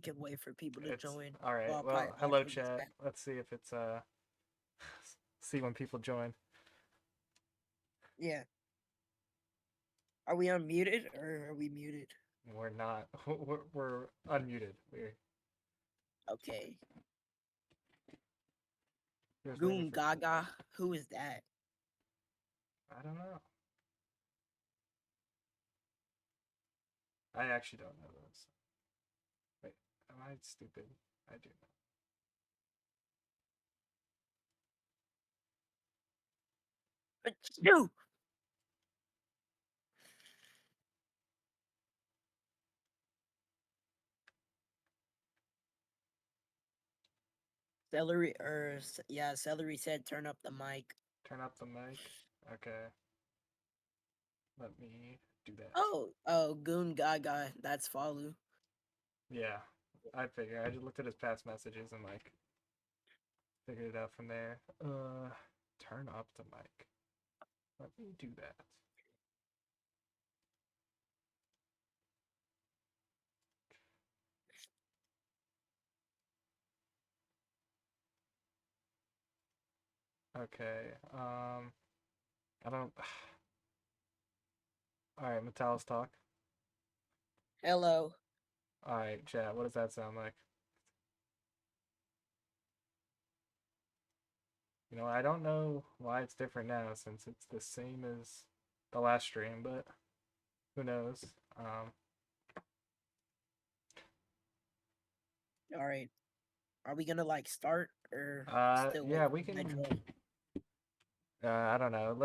can wait for people to It's join. all right. Well, Well, hello after this chat. back. Let's see if it's see when people join. Yeah. Are we unmuted or are we muted? We're not. We're unmuted. We're Okay. just waiting Goon for people. Gaga. Who is that? I don't know. I actually don't know those. Wait, am I stupid? I do know. You. Celery yeah, Celery said turn up the mic. Turn up the mic. Okay, let me do that. Oh, Goon Gaga. That's Falu. Yeah, I figure. I just looked at his past messages and like figured it out from there. Turn up the mic. Let me do that. Okay. I don't. All right, Metalis talk. Hello. All right, chat. What does that sound like? I don't know why it's different now since it's the same as the last stream, but who knows? All right. Are we gonna like start or still wait Yeah, for we them to can. join? I don't know.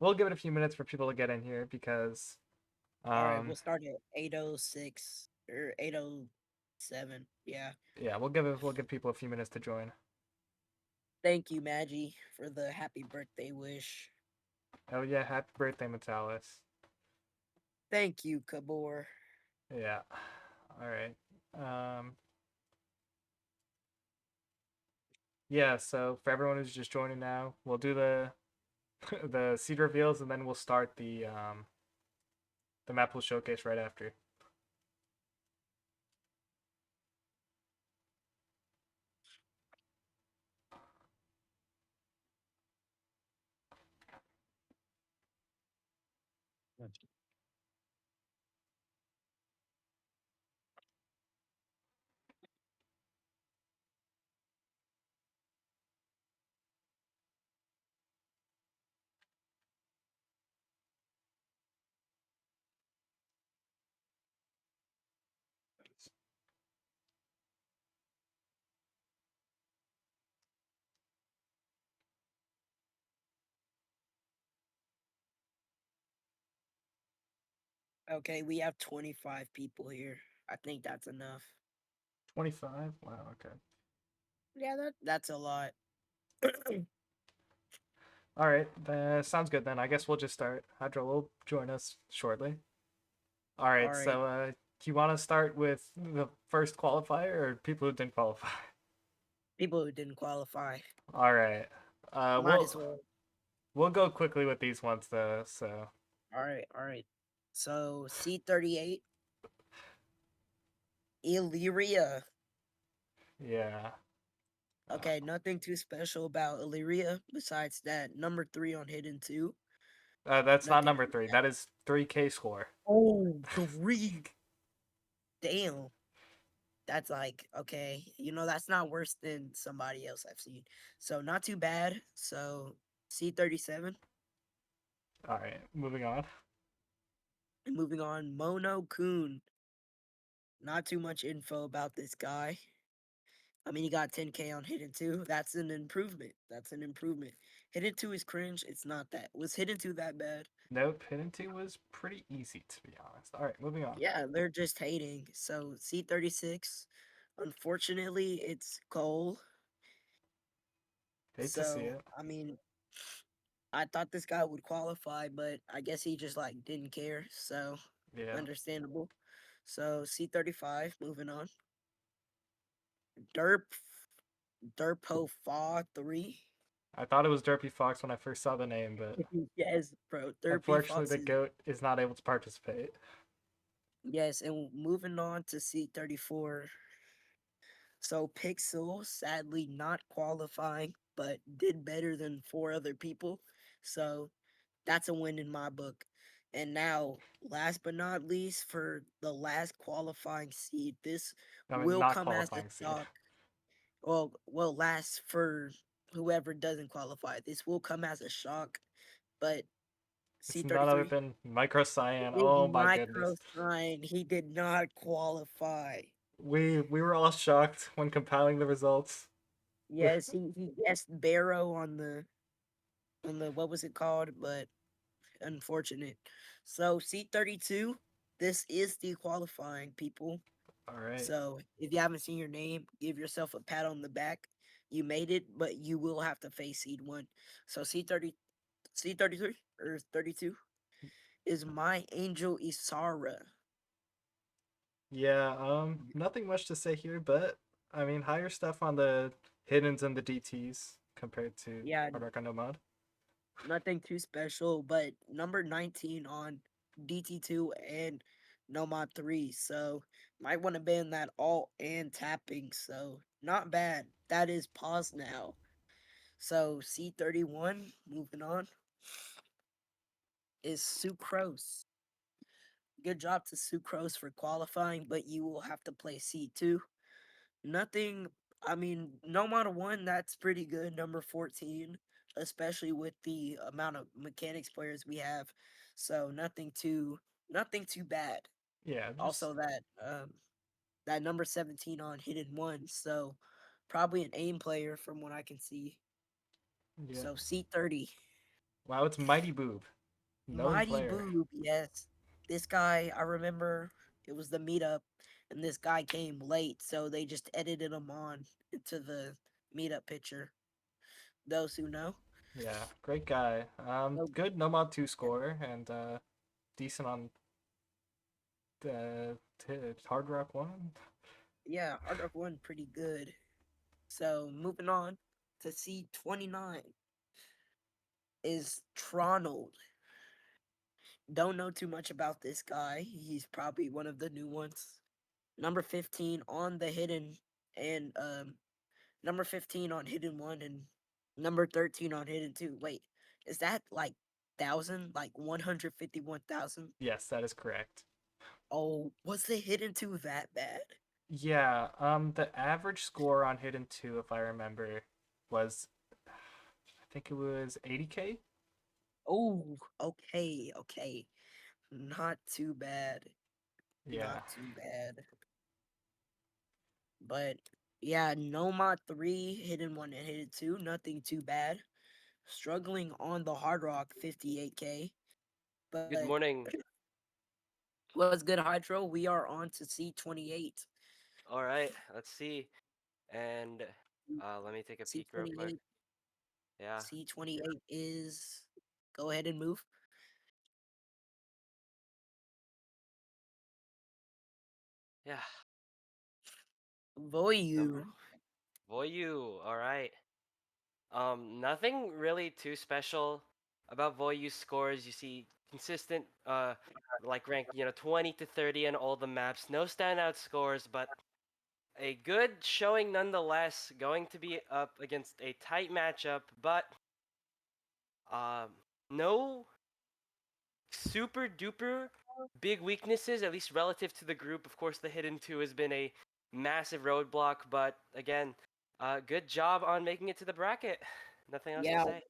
We'll give it a few minutes for people to get in here because, All right, um, we'll start at 8:06 or 8:07. Yeah. yeah, we'll give people a few minutes to join. Thank you, Maggie, for the happy birthday wish. Oh yeah, happy birthday, Metalis. Thank you, Kabor. Yeah. All right. Um, yeah. So for everyone who's just joining now, we'll do the the seed reveals and then we'll start the map will showcase right after. Okay, we have 25 people here. I think that's enough. 25. Wow. Okay. Yeah, that's a lot. All right. Sounds good then. I guess we'll just start. Hydra will join us shortly. All All right. right. So, do you want to start with the first qualifier or people who didn't qualify? People who didn't qualify. All right. Might as well. We'll go quickly with these ones though. So All right, all right. So C38, Illyria. yeah, Okay, nothing too special about Illyria besides that number 3 on Hidden 2. that's not Nothing number too three. bad. That is 3K score. Oh, 3. Damn. That's like, okay, that's not worse than somebody else I've seen. So not too bad. So C37. All right, moving on. Moving on, Mono Kun. Not too much info about this guy. I mean, he got 10K on Hidden 2. That's an improvement. That's an improvement. Hidden 2 is cringe. It's not that. Was Hidden 2 that bad? Nope, hidden two was pretty easy to be honest. All right, moving on. Yeah, they're just hating. So C36. Unfortunately, it's Cole. Hate to see So, it. I mean, I thought this guy would qualify, but I guess he just like didn't care. So, Yeah, understandable. So, C35, moving on. Derp Derpo Fa 3. I thought it was Derpy Fox when I first saw the name, but Yes, bro. Derpy unfortunately Fox the is goat is not able to participate. yes, and moving on to C34. So Pixel sadly not qualifying, but did better than four other people. So that's a win in my book. And now, last but not least, for the last qualifying seed, this I mean, will not come as a qualifying seed. shock. Well, last for whoever doesn't qualify. This will come as a shock, but It's none other C33 than Micro Cyan. is Oh my micro goodness. sign. He did not qualify. We were all shocked when compiling the results. Yes, he guessed Barrow on the what was it called, but unfortunate. So C32, this is the qualifying people. All right. So if you haven't seen your name, give yourself a pat on the back. You made it, but you will have to face seed one. So C33 or 32 is my Angel Isara. Yeah, nothing much to say here, but I mean, higher stuff on the hiddens and the DTs compared to Yeah, Hard Rock Unknown Mod. nothing too special, but number 19 on DT2 and Nomad 3. So might want to ban that alt and tapping. So not bad. That is pause now. So C31, moving on, is Sucrose. Good job to Sucrose for qualifying, but you will have to play C2. Nothing, I mean, no matter one, that's pretty good. Number 14, especially with the amount of mechanics players we have. So nothing too bad. Yeah, just Also that number 17 on hidden one. So probably an aim player from what I can see. yeah. So C30. Wow, it's Mighty Boob, known Mighty player. Boob, yes. This guy, I remember it was the meetup, and this guy came late, so they just edited him on into the meetup picture. Those who know. Yeah, great guy. So, Good no mod two yeah, score and decent on Hard Rock one. yeah, Hard Rock One pretty good. So moving on to C29 is Tronald. Don't know too much about this guy. He's probably one of the new ones. Number 15 on the hidden and number 15 on hidden one and number 13 on hidden two. Wait, is that like thousand? Like 151,000? Yes, that is correct. Oh, was the hidden two that bad? Yeah, the average score on Hidden 2, if I remember, was I think it was 80k. Oh, okay, okay. Not too bad. Yeah. Not too bad. But yeah, Nomad 3, hidden one and hidden two, nothing too bad. Struggling on the Hard Rock 58k. Good But morning. what's good, Hydro? We are on to C28. All right, let's see. And let me take a peek real quick. C28. Yeah, C28 is. Go ahead and move. yeah. Voyu. Number Voyu. All right. Nothing really too special about Voyu's scores. You see consistent, like rank, 20 to 30 on all the maps. No standout scores, but a good showing nonetheless. Going to be up against a tight matchup, but um, no super duper big weaknesses, at least relative to the group. Of course, the hidden two has been a massive roadblock, but again, good job on making it to the bracket. Nothing else to Yeah. say.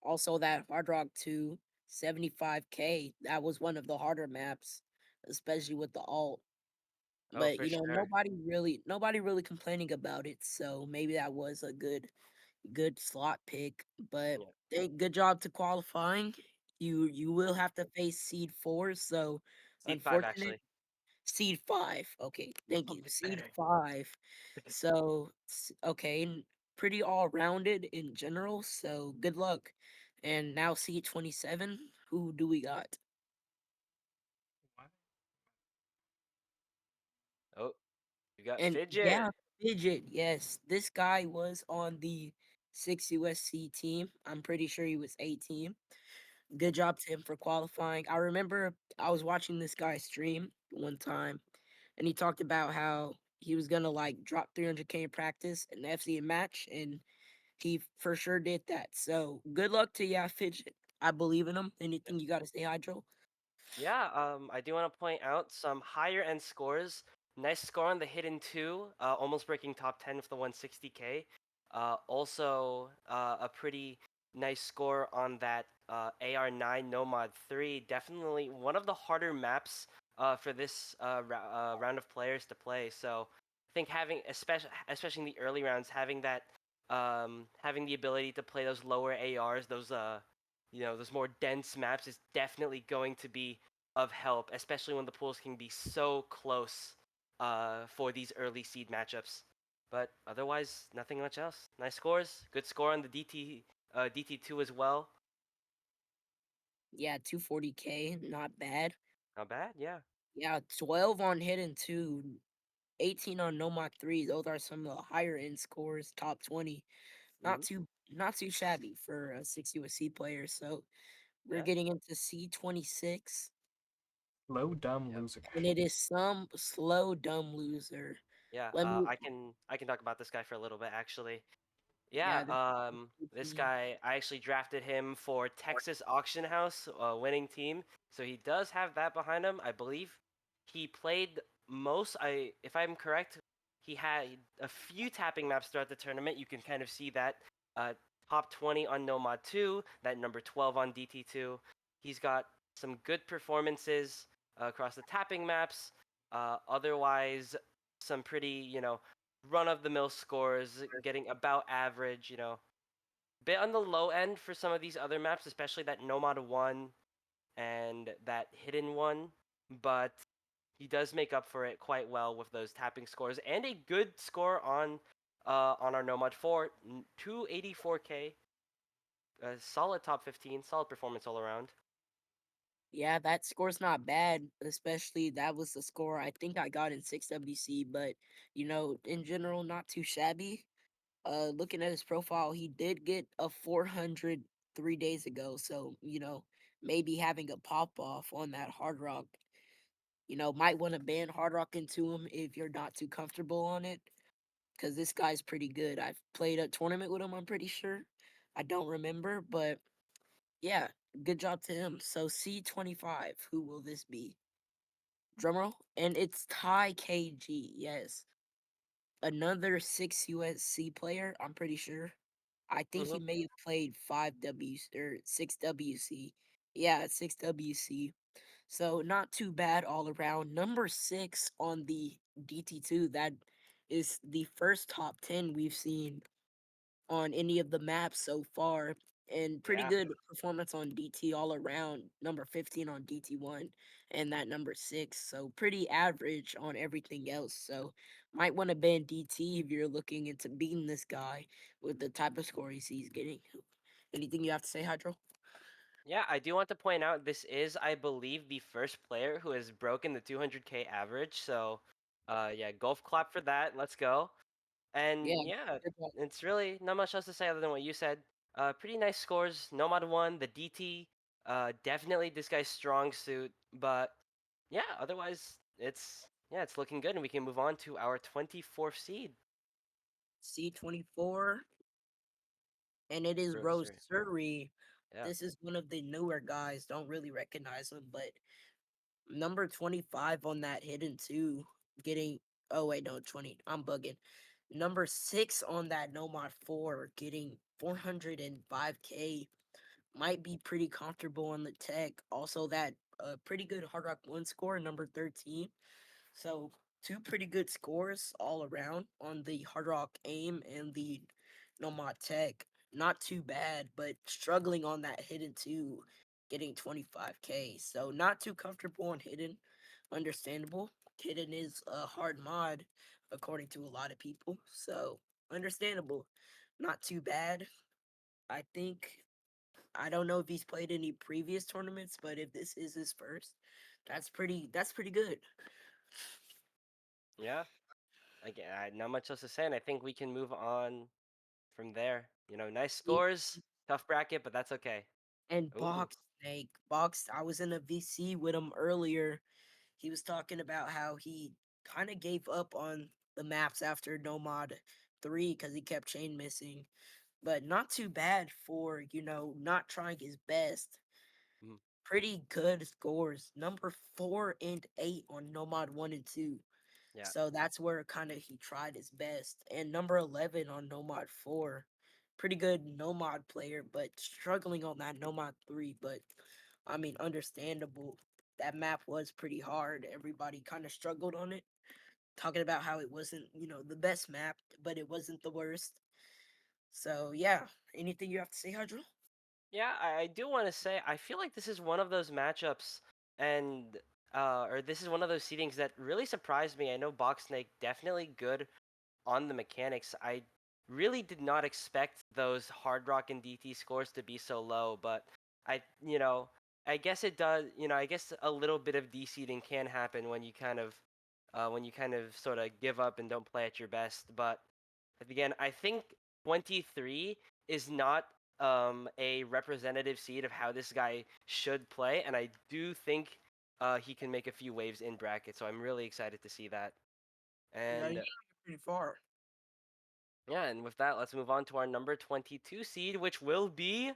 Also, that Hard Rock 2 75K. That was one of the harder maps, especially with the alt. Oh, But for sure. nobody really complaining about it. So maybe that was a good slot pick. But Yeah. good job to qualifying. You will have to face seed four. So Seed five, unfortunate. actually. Seed 5. Okay, thank you. Seed 5. So, okay, pretty all rounded in general. So, good luck. And now seed 27. Who do we got? Oh, you got And Fidget. yeah, Fidget. Yes, this guy was on the 6 USC team. I'm pretty sure he was 18. Good job to him for qualifying. I remember I was watching this guy stream one time and he talked about how he was gonna like drop 300K in practice and FC in match, and he for sure did that. So good luck to yeah Fidget. I believe in him. Anything you gotta say, Hydro? Yeah, I do want to point out some higher end scores. Nice score on the Hidden 2, almost breaking top 10 with the 160K. Also, a pretty nice score on that AR9 Nomad 3. Definitely one of the harder maps for this round of players to play. So I think having, especially in the early rounds, having that, having the ability to play those lower ARs, those those more dense maps is definitely going to be of help, especially when the pools can be so close for these early seed matchups. But otherwise, nothing much else. Nice scores. Good score on the DT2 as well. Yeah, 240K, not bad. Not bad, yeah. Yeah, 12 on Hidden 2, 18 on Nomad 3. Those are some of the higher end scores, top 20. Not Hmm. too shabby for a 6 USC player. So we're Yeah. getting into C26, Low dumb Yep. loser. and it is some slow dumb loser. Yeah. Let me I can talk about this guy for a little bit actually. Yeah, yeah, this guy, I actually drafted him for Texas Auction House, winning team. So he does have that behind him, I believe. He played if I'm correct, he had a few tapping maps throughout the tournament. You can kind of see that uh, top 20 on Nomad 2, that number 12 on DT2. He's got some good performances across the tapping maps. Otherwise, some pretty, run of the mill scores, getting about average, bit on the low end for some of these other maps, especially that Nomad 1 and that Hidden 1, but he does make up for it quite well with those tapping scores and a good score on our Nomad 4, 284K, solid top 15, solid performance all around. yeah, that score's not bad, especially that was the score I think I got in 6WC, but in general, not too shabby. Looking at his profile, he did get a 400 3 days ago, so maybe having a pop off on that hard rock, might want to ban hard rock into him if you're not too comfortable on it, because this guy's pretty good. I've played a tournament with him, I'm pretty sure. I don't remember, but yeah, good job to him. So C25, who will this be? Drumroll, and it's Ty KG. Yes, another 6 USC player. I'm pretty sure. I think he Hmm. may have played 5W or 6WC. Yeah, 6WC. So not too bad all around. Number 6 on the DT2. That is the first top 10 we've seen on any of the maps so far. And pretty Yeah. good performance on DT all around. Number 15 on DT1 and that number 6. So pretty average on everything else. So might want to ban DT if you're looking into beating this guy with the type of score he's getting. Anything you have to say, Hydro? Yeah, I do want to point out this is, I believe, the first player who has broken the 200K average. So, yeah, golf clap for that. Let's go. And Yeah. yeah, Good job. it's really not much else to say other than what you said. Pretty nice scores. Nomad 1, the DT, definitely this guy's strong suit. But yeah, otherwise, it's looking good, and we can move on to our 24th seed. C24. And it is Rose Rosary. Surrey. Yeah. This is one of the newer guys. Don't really recognize him, but number 25 on that hidden two, getting oh wait, no, 20. I'm bugging. Number 6 on that Nomad 4, getting 405K. Might be pretty comfortable on the tech. Also that pretty good Hard Rock 1 score, number 13. So two pretty good scores all around on the Hard Rock aim and the Nomad Tech. Not too bad, but struggling on that hidden two, getting 25K. So not too comfortable on hidden. Understandable. Hidden is a hard mod, according to a lot of people. So understandable. Not too bad. I think I don't know if he's played any previous tournaments, but if this is his first, that's pretty good. Yeah. Again, not much else to say, and I think we can move on from there. Nice scores, tough bracket, but that's okay. And Ooh. Box Snake. Box, I was in a VC with him earlier. He was talking about how he kind of gave up on the maps after Nomad 3 because he kept chain missing. But not too bad for, not trying his best. Mhm. Pretty good scores. Number 4 and 8 on Nomad 1 and 2. Yeah. So that's where kind of he tried his best. And number 11 on Nomad 4. Pretty good Nomad player, but struggling on that Nomad 3. But I mean, understandable. That map was pretty hard. Everybody kind of struggled on it. Talking about how it wasn't, the best map, but it wasn't the worst. So yeah, anything you have to say, Hydro? Yeah, I do want to say I feel like this is one of those matchups, and or this is one of those seedings that really surprised me. I know Box Snake definitely good on the mechanics. I really did not expect those Hard Rock and DT scores to be so low, but I guess it does. I guess a little bit of deseeding can happen when you kind of sort of give up and don't play at your best. But again, I think 23 is not a representative seed of how this guy should play, and I do think he can make a few waves in bracket. So I'm really excited to see that. Yeah, you And gotta get pretty far. yeah, and with that, let's move on to our number 22 seed, which will be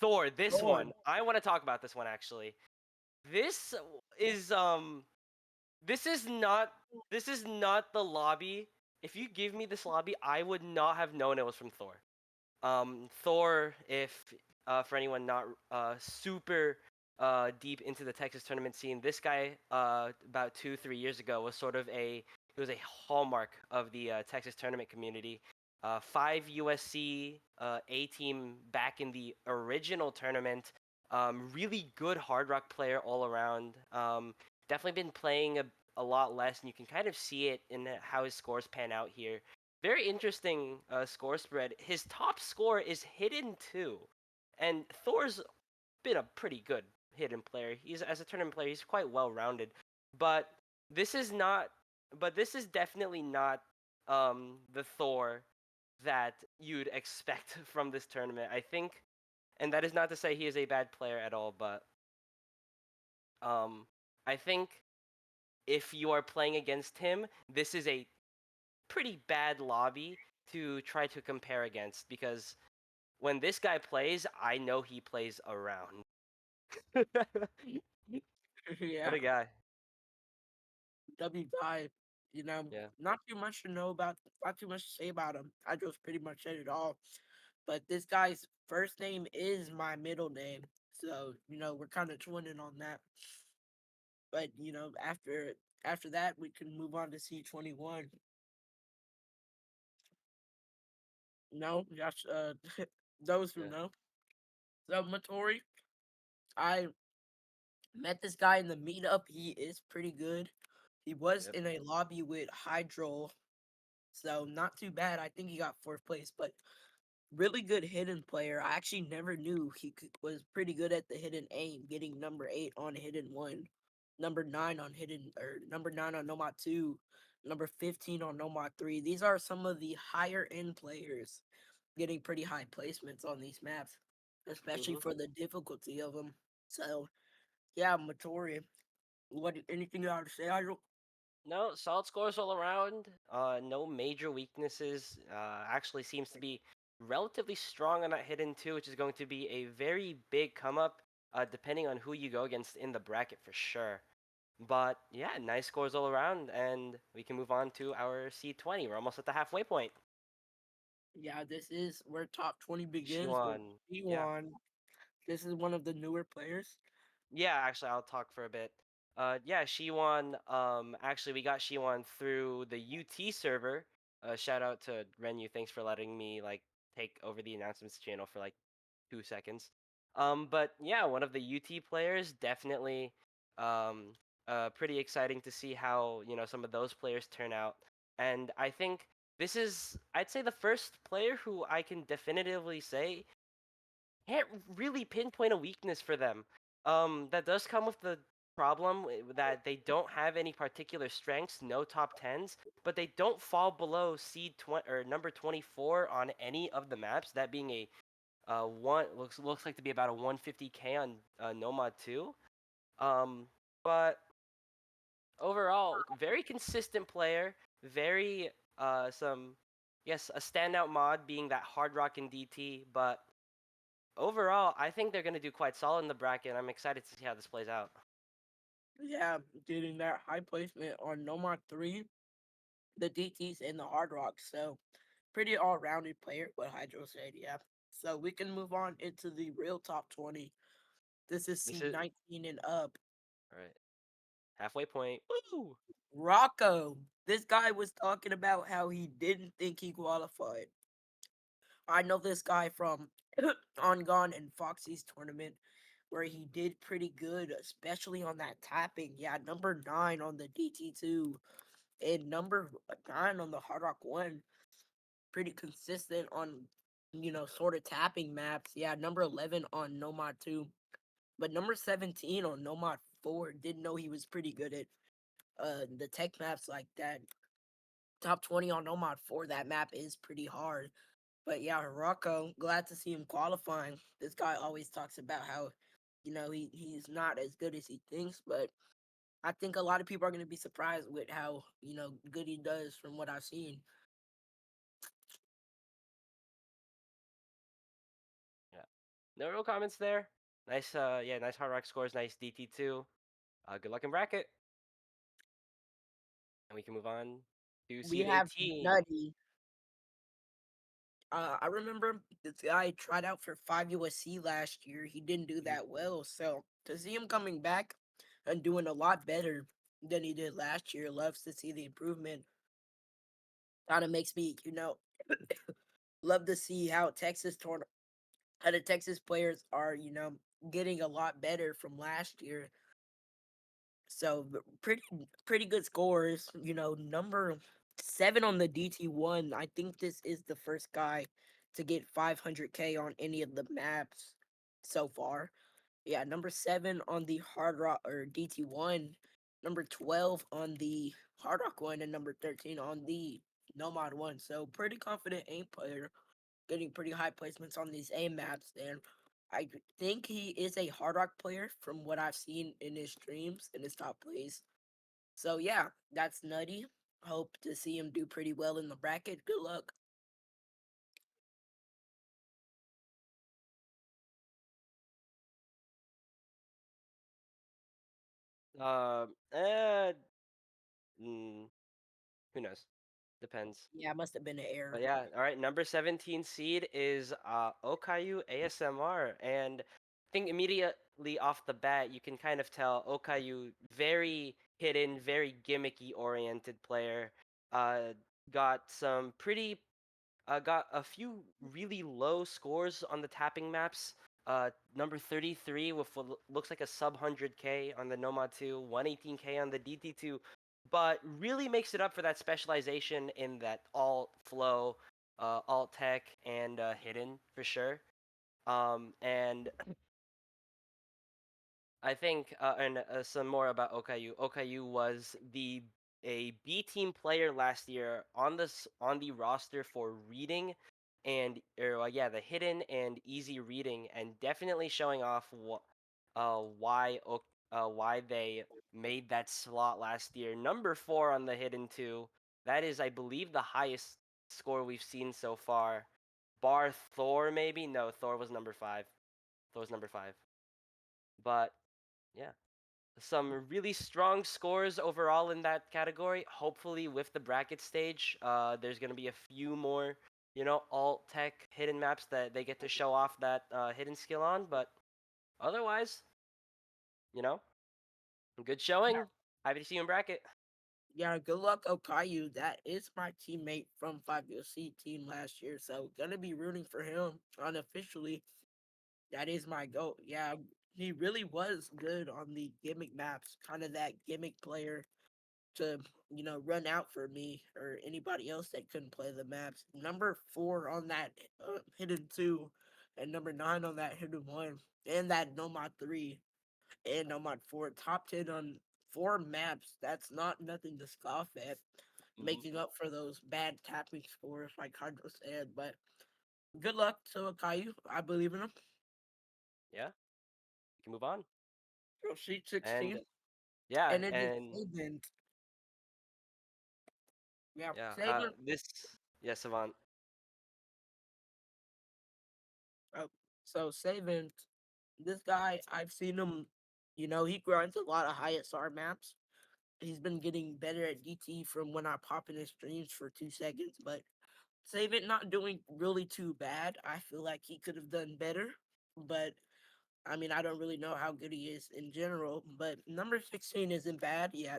Thor. This Thor. one, I want to talk about this one actually. This is um this is not this is not the lobby. If you give me this lobby, I would not have known it was from Thor. Thor, if for anyone not super deep into the Texas tournament scene, this guy about 2-3 years ago was sort of he was a hallmark of the Texas tournament community. 5 USC A team back in the original tournament. Really good hard rock player all around. Definitely been playing a lot less, and you can kind of see it in how his scores pan out here. Very interesting score spread. His top score is hidden 2, and Thor's been a pretty good hidden player. He's as a tournament player, he's quite well rounded. But this is not. But this is definitely not the Thor that you'd expect from this tournament. I think, and that is not to say he is a bad player at all, but I think if you are playing against him, this is a pretty bad lobby to try to compare against because when this guy plays, I know he plays around. Yeah, What a guy. W5. Yeah. Not too much to know about, not too much to say about him. I just pretty much said it all. But this guy's first name is my middle name. So, we're kind of twinning on that. But, after that, we can move on to C21. No, that's those who Yeah. know. So Matori, I met this guy in the meetup. He is pretty good. He was Yep. in a lobby with Hydro, so not too bad. I think he got fourth place, but really good hidden player. I actually never knew was pretty good at the hidden aim, getting number 8 on hidden 1, number 9 on hidden, or number 9 on Nomad 2, number 15 on Nomad 3. These are some of the higher end players getting pretty high placements on these maps, especially hmm for the difficulty of them. So yeah, Matori. What anything you have to say, Hydro? No, solid scores all around. No major weaknesses. Actually seems to be relatively strong on that hidden two, which is going to be a very big come up, depending on who you go against in the bracket for sure. But yeah, nice scores all around, and we can move on to our C20. We're almost at the halfway point. Yeah, this is where top 20 begins with Shiwan. Yeah. P1. This is one of the newer players. Yeah, actually, I'll talk for a bit. Yeah, Shiwan. Actually, we got Shiwan through the UT server. Shout out to Renu. Thanks for letting me like take over the announcements channel for like 2 seconds. But yeah, one of the UT players definitely. Um, pretty exciting to see how some of those players turn out. And I think this is, I'd say, the first player who I can definitively say can't really pinpoint a weakness for them. That does come with the problem that they don't have any particular strengths, no top tens, but they don't fall below seed 20 or number 24 on any of the maps. That being a one looks like to be about a 150k on Nomad 2. Um, but overall, very consistent player. very some yes, a standout mod being that Hard Rock and DT, but overall, I think they're gonna do quite solid in the bracket. I'm excited to see how this plays out. Yeah, getting that high placement on Nomad 3, the DTs, and the Hard Rock. So, pretty all rounded player, what Hydro said, yeah. So, we can move on into the real top 20. This is This seed is 19 and up. all right. Halfway point. Woo! Rocco. This guy was talking about how he didn't think he qualified. I know this guy from On Gone and Foxy's tournament where he did pretty good, especially on that tapping. Yeah, number 9 on the DT2 and number 9 on the Hard Rock 1. Pretty consistent on, sort of tapping maps. Yeah, number 11 on Nomad 2. But number 17 on Nomad 4, didn't know he was pretty good at the tech maps like that. Top 20 on Nomad 4, that map is pretty hard. But yeah, Rocco, glad to see him qualifying. This guy always talks about how, he's not as good as he thinks, but I think a lot of people are going to be surprised with how, good he does from what I've seen. Yeah. No real comments there. Nice yeah, nice Hard Rock scores, nice DT2. Good luck in bracket. And we can move on to We seed have 18. Nutty. I remember this guy tried out for 5 USC last year. He didn't do Mhm. that well. So to see him coming back and doing a lot better than he did last year, loves to see the improvement. Kind of makes me, love to see how how the Texas players are, getting a lot better from last year. So pretty good scores. Number 7 on the DT1. I think this is the first guy to get 500K on any of the maps so far. Yeah, number 7 on the Hard Rock or DT1, number 12 on the Hard Rock one, and number 13 on the Nomad one. So pretty confident aim player, getting pretty high placements on these aim maps. And I think he is a Hard Rock player from what I've seen in his streams and his top plays. So yeah, that's nutty. Hope to see him do pretty well in the bracket. Good luck. Um, uh, mm, who knows? Depends. Yeah, must have been an error. But yeah, all right. Number 17 seed is Okayu ASMR, and I think immediately off the bat you can kind of tell Okayu very hidden, very gimmicky oriented player. Uh, got some pretty got a few really low scores on the tapping maps. Number 33 with what looks like a sub 100K on the Nomad 2, 118K on the DT2, but really makes it up for that specialization in that alt flow, alt tech, and hidden for sure. And I think, and some more about Okayu. Okayu was a B team player last year on on the roster for reading and yeah, the hidden and easy reading, and definitely showing off why they made that slot last year. Number 4 on the hidden two. That is, I believe, the highest score we've seen so far. Bar Thor, maybe? No, Thor was number 5. Thor was number 5. But yeah, some really strong scores overall in that category. Hopefully, with the bracket stage, there's gonna be a few more, alt tech hidden maps that they get to show off that hidden skill on. But otherwise, you know, good Yeah, showing. Happy to see you in bracket. yeah, good luck, Okayu. That is my teammate from 5UC team last year, so gonna be rooting for him unofficially. That is my goal. Yeah, he really was good on the gimmick maps, kind of that gimmick player to, run out for me or anybody else that couldn't play the maps. Number 4 on that hidden 2, and number 9 on that hidden 1, and that Nomad 3, and Nomad 4. Top 10 on 4 maps. That's not nothing to scoff at. Hmm. Making up for those bad tapping scores, like Hydro said. But good luck to Akayu. I believe in him. Yeah, we can move on. Go Sheet And 16. yeah, And it is and Agent. Yeah, Yeah. Saban. This. Yeah, Savant. Oh, so Saban, this guy, I've seen him. He grinds a lot of high SR maps. He's been getting better at DT from when I pop in his streams for 2 seconds, but Saban not doing really too bad. I feel like he could have done better, but I mean, I don't really know how good he is in general. But number 16 isn't bad. Yeah,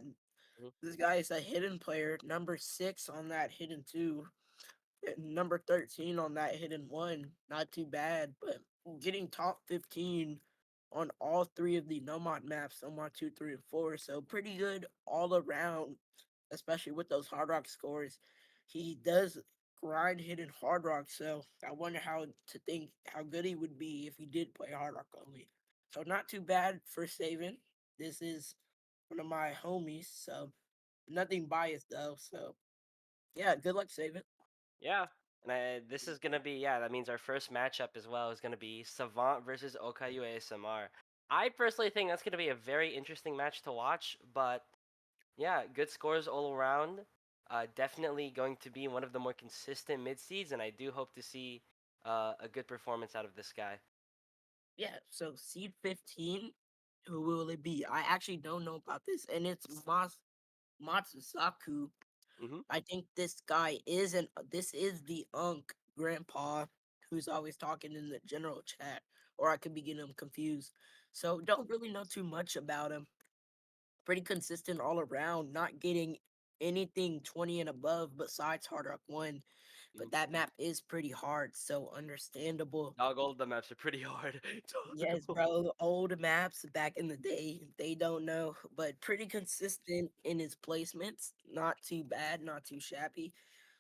Mhm. this guy is a hidden player. Number 6 on that hidden 2. Number 13 on that hidden 1. Not too bad, but getting top 15 on all 3 of the Nomad maps, Nomad 2, 3, and 4. So pretty good all around, especially with those Hard Rock scores. He does grind hidden Hard Rock, so I wonder how good he would be if he did play Hard Rock only. So not too bad for saving. This is one of my homies, so nothing biased though. So yeah, good luck saving. Yeah. And this is gonna be, yeah, that means our first matchup as well is gonna be Savant versus Okayu ASMR. I personally think that's gonna be a very interesting match to watch, but yeah, good scores all around. Definitely going to be one of the more consistent mid seeds, and I do hope to see a good performance out of this guy. Yeah, so seed 15, who will it be? I actually don't know about this, and it's Matsusaku. Hmm. I think this guy is this is the Unk grandpa who's always talking in the general chat, or I could be getting him confused. So don't really know too much about him. Pretty consistent all around, not getting anything 20 and above besides Hard Rock 1. But that map is pretty hard, so understandable. Dog, all the maps are pretty hard. Yes, bro. Old maps back in the day, they don't know, but pretty consistent in his placements. Not too bad, not too shabby.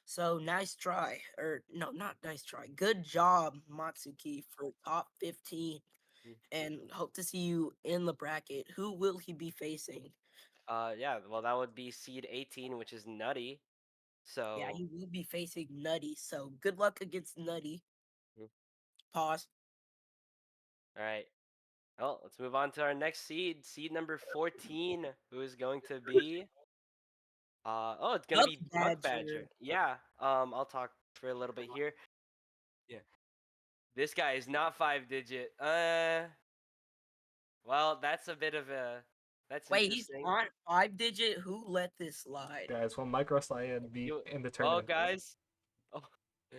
So nice try, or no, not nice try. Good job, Matsuki, for top 15, and hope to see you in the bracket. Who will he be facing? Yeah, well, that would be seed 18, which is Nutty. Yeah, So, he will be facing Nutty. So good luck against Nutty. mhm. Pause. All right. Well, let's move on to our next seed, seed number 14, who is going to be oh, it's gonna Duck be Duck Badger. Badger. Yeah. I'll talk for a little bit here. Yeah. This guy is not 5 digit. Well, that's a bit of a that's Wait, he's interesting. on 5 digit. Who let this slide? Guys, will Micro Cyan be You in the well, tournament? guys. Oh,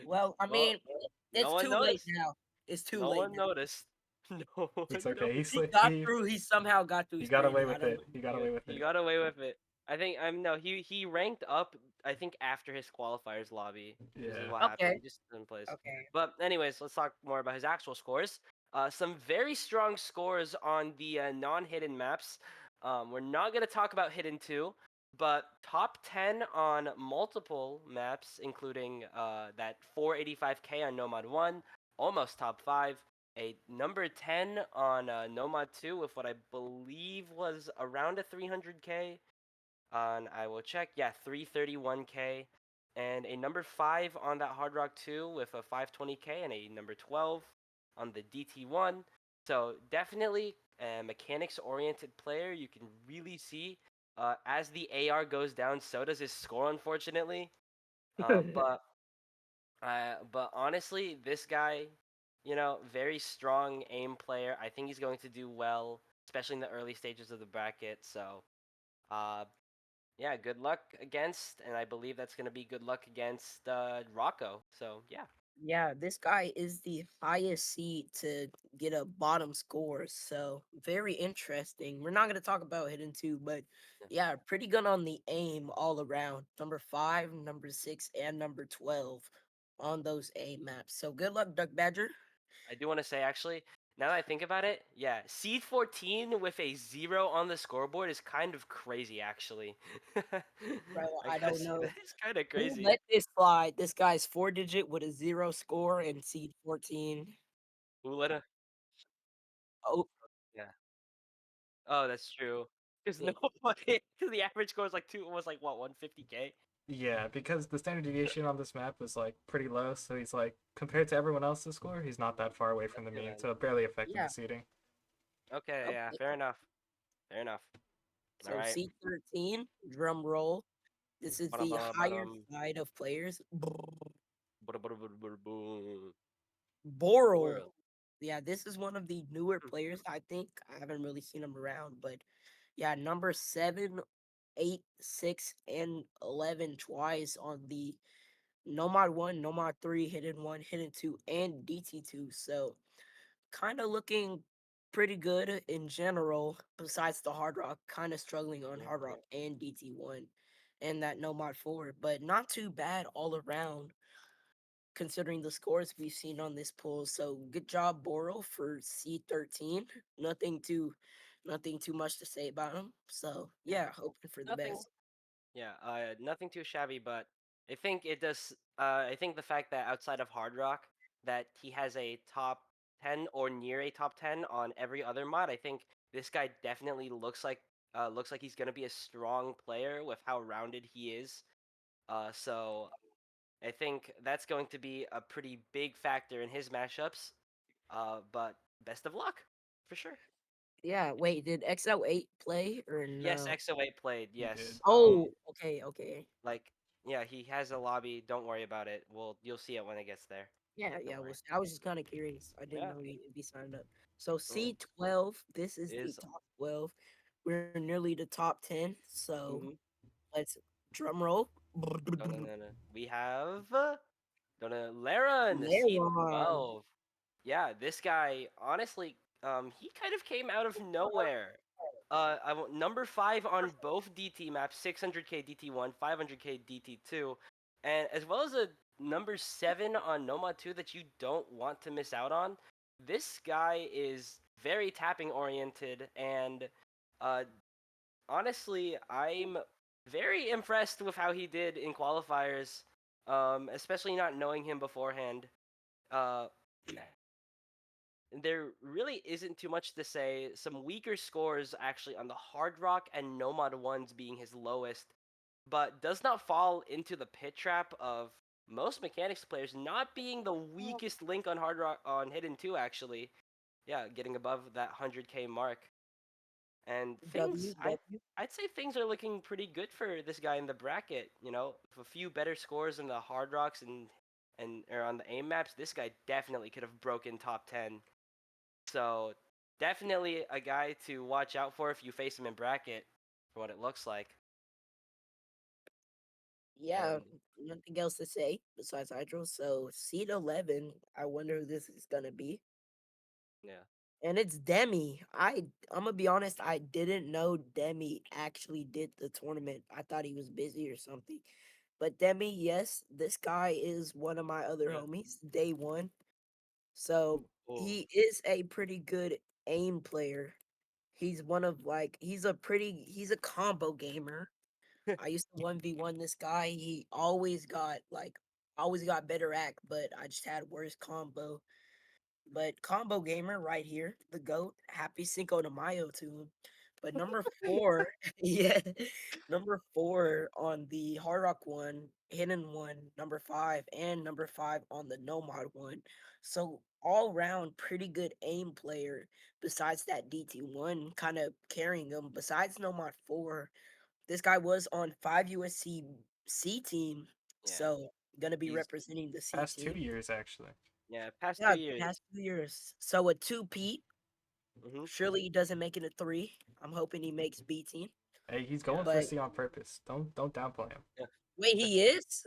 Well, I well, mean, no it's one too late noticed. now. It's too No late one now. noticed. No one It's noticed. okay. He got He through. He somehow got through he got away screening. I with don't it. know. He got away with He it. got away with it. I think I'm no. He ranked up. I think after his qualifiers lobby. This is Yeah. what happened. Okay. He just didn't place. Okay. But anyways, let's talk more about his actual scores. Some very strong scores on the non-hidden maps. We're not gonna talk about hidden two, but top 10 on multiple maps, including that 485K on Nomad 1, almost top 5. A number 10 on Nomad 2 with what I believe was around a 300K. And I will check. Yeah, 331K. And a number 5 on that Hard Rock 2 with a 520K, and a number 12 on the DT1. So definitely a mechanics oriented player. You can really see as the AR goes down, so does his score, unfortunately. But but honestly, this guy, very strong aim player. I think he's going to do well, especially in the early stages of the bracket. So, uh, yeah, good luck against, and I believe that's going to be good luck against Rocco. So, yeah. Yeah, this guy is the highest seed to get a bottom score. So very interesting. We're not gonna talk about hidden two, but yeah, pretty good on the aim all around. Number 5, number 6, and number 12 on those aim maps. So good luck, Duck Badger. I do want to say, actually, now that I think about it, yeah, seed 14 with a 0 on the scoreboard is kind of crazy, actually. Bro, I I don't guess that know is kind of who crazy. let this slide. This guy's 4 digit with a 0 score and seed 14. Who let a. Oh, Yeah. Oh, that's true. Because yeah. nobody, because the average score was like what, 150K? Yeah, because the standard deviation on this map was like pretty low, so he's like compared to everyone else's score, he's not that far away from the Okay mean, then. so barely affecting Yeah. the seeding. Okay, yeah, Okay. fair enough. Fair enough. All So right. seed 13, drum roll. This is the Ba-dum, higher ba-dum, side of players. ba-dum. Boral. World. Yeah, this is one of the newer Hmm. players. I think I haven't really seen him around, but yeah, number 7, 8, 6, and 11 twice on the Nomad 1, Nomad 3, Hidden 1, Hidden 2, and DT2. So kind of looking pretty good in general, besides the Hard Rock, kind of struggling on Yeah. Hard Rock and DT1 and that Nomad 4, but not too bad all around considering the scores we've seen on this poll. So good job, Boro, for C13. Nothing too nothing too much to say about him. So Yeah. yeah, hoping for the Nothing. best. Yeah. Nothing too shabby, but I think it does. I think the fact that outside of Hard Rock, that he has a top 10 or near a top 10 on every other mod. I think this guy definitely looks like he's gonna be a strong player with how rounded he is. So I think that's going to be a pretty big factor in his matchups. But best of luck for sure. Yeah, wait, did XL8 play or Yes, no? XO8 played. He did. Yes. Oh, okay, okay. Like yeah, he has a lobby. Don't worry about it. You'll see it when it gets there. Yeah, Don't yeah. worry. I was just kind of curious. I didn't Yeah. know he'd be signed up. So Yeah. C12, this is the Is top 12. We're nearly the top 10. So mm-hmm. let's drum roll. We have Laren Leron. C12. Yeah, this guy honestly, he kind of came out of nowhere. Number 5 on both DT maps, 600k DT1, 500k DT2, and as well as a number 7 on Nomad 2 that you don't want to miss out on. This guy is very tapping oriented, and uh, honestly, I'm very impressed with how he did in qualifiers, especially not knowing him beforehand. Uh, there really isn't too much to say. Some weaker scores actually on the Hard Rock and Nomad ones being his lowest, but does not fall into the pit trap of most mechanics players not being the weakest link on Hard Rock on Hidden 2 actually. Yeah, getting above that 100k mark. And W, W. I'd say things are looking pretty good for this guy in the bracket. You know, with a few better scores in the Hard Rocks and or on the aim maps, this guy definitely could have broken top 10. So definitely a guy to watch out for if you face him in bracket, for what it looks like. Yeah, And nothing else to say besides Hydro. So seed 11, I wonder who this is gonna be. yeah, And it's Demi. I'm gonna be honest, I didn't know Demi actually did the tournament. I thought he was busy or something. But Demi, yes, this guy is one of my other yeah. homies, day one. So Oh, he is a pretty good aim player. He's one of like he's a combo gamer. I used to 1v1 this guy. He always got better act, but I just had worse combo. But combo gamer right here, the GOAT. Happy Cinco de Mayo to him. But number 4, yeah, number 4 on the Hard Rock one, Hidden one, number 5, and number 5 on the Nomad one. So all round pretty good aim player. Besides that DT1 kind of carrying him. Besides Nomad 4, this guy was on 5 USC C team, yeah. so gonna be He's representing the C Past two team. years actually. yeah, past Yeah, 2 years. past 2 years. So a two-peat. Mhm. Surely he doesn't make it a 3. I'm hoping he makes B team. Hey, he's Yeah. going for But C on purpose. Don't downplay him. Yeah. wait, he is?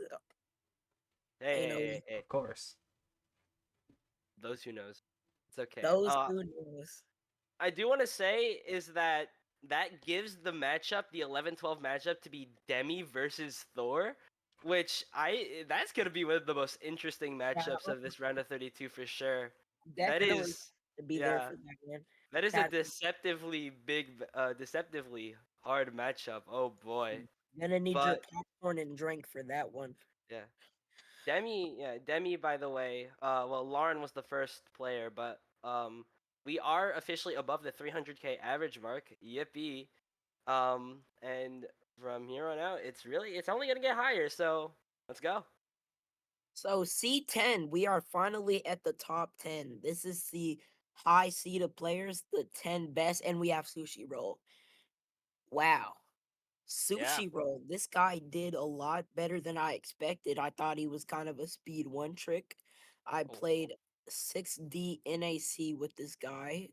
Hey, Ain't hey, no hey, way. hey. Of course. Those who knows. It's okay. Those who knows. I do want to say is that that gives the matchup, the 11-12 matchup, to be Demi versus Thor, which that's gonna be one of the most interesting Yeah, matchups of this round of 32 for sure. That definitely is, to be there yeah, for that one. that is a That deceptively big, deceptively hard matchup. Oh boy, gonna need your but popcorn and drink for that one. yeah. Demi, by the way, well, Lauren was the first player, but we are officially above the 300k average mark. Yippee! And from here on out, it's only gonna get higher. So let's go. So C10, we are finally at the top 10. This is the high seed of players, the 10 best, and we have Sushi Roll. Wow. Yeah. Sushi Roll. This guy did a lot better than I expected. I thought he was kind of a speed one trick. I Oh, played 6D NAC with this guy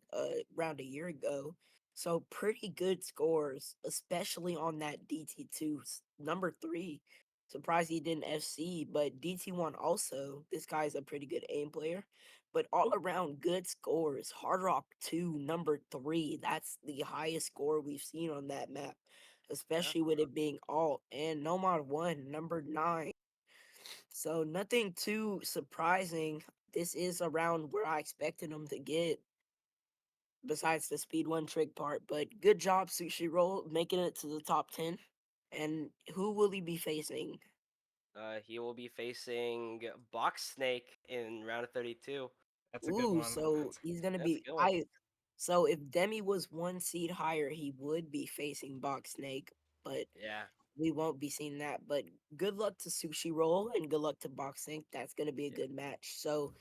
around a year ago. So pretty good scores, especially on that DT2 number 3. Surprised he didn't FC, but DT1 also. This guy's a pretty good aim player. But all around good scores. Hard Rock 2 number 3. That's the highest score we've seen on that map, yeah. especially with it being alt, and Nomad 1, number 9. So nothing too surprising. This is around where I expected him to get, besides the speed one trick part. But good job, Sushi Roll, making it to the top 10. And who will he be facing? He will be facing Box Snake in round of 32. That's a good Ooh, one. so he's gonna That's a be good one. I so if Demi was one seed higher, he would be facing Box Snake, but Yeah. we won't be seeing that. But good luck to Sushi Roll and good luck to Boxing. That's gonna be a Yeah. good match. So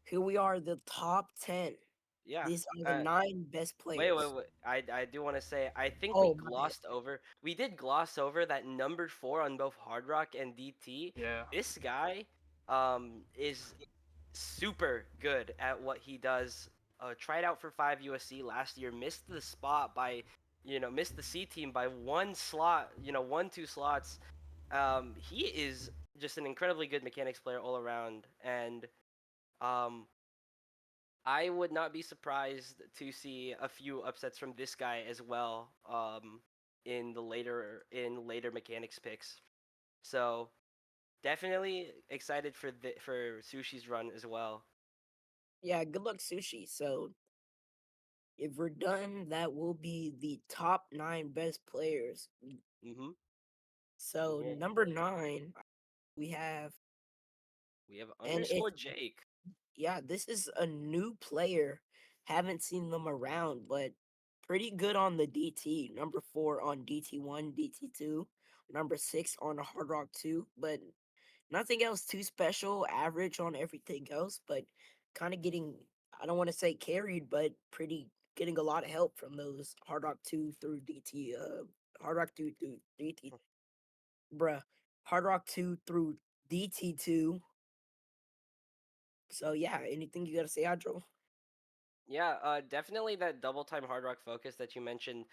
here we are, the top 10. Yeah. These are the Uh, 9 best Wait, wait, players. wait. I do want to say I think we Oh my bad. glossed over. We did gloss over that number 4 on both Hard Rock and DT. Yeah. This guy is super good at what he does. Tried out for 5 USC last year, missed the spot by missed the C team by one slot, 1 2 slots. He is just an incredibly good mechanics player all around, and um I would not be surprised to see a few upsets from this guy as well. In later mechanics picks. So definitely excited for Sushi's run as well. Yeah, good luck, Sushi. So if we're done, that will be the top 9 best players. Mm-hmm. So Yeah. number 9, we have, We have and it's underscore Jake. yeah, this is a new player. Haven't seen them around, but pretty good on the DT. Number 4 on DT1, DT2, number 6 on the Hard Rock 2, but nothing else too special. Average on everything else, but kind of getting, I don't want to say carried, but pretty getting a lot of help from those Hard Rock 2 through DT, Hard Rock 2 through DT, bruh, Hard Rock 2 through DT2. So yeah, anything you gotta say, Adro? Yeah, definitely that double time hard rock focus that you mentioned.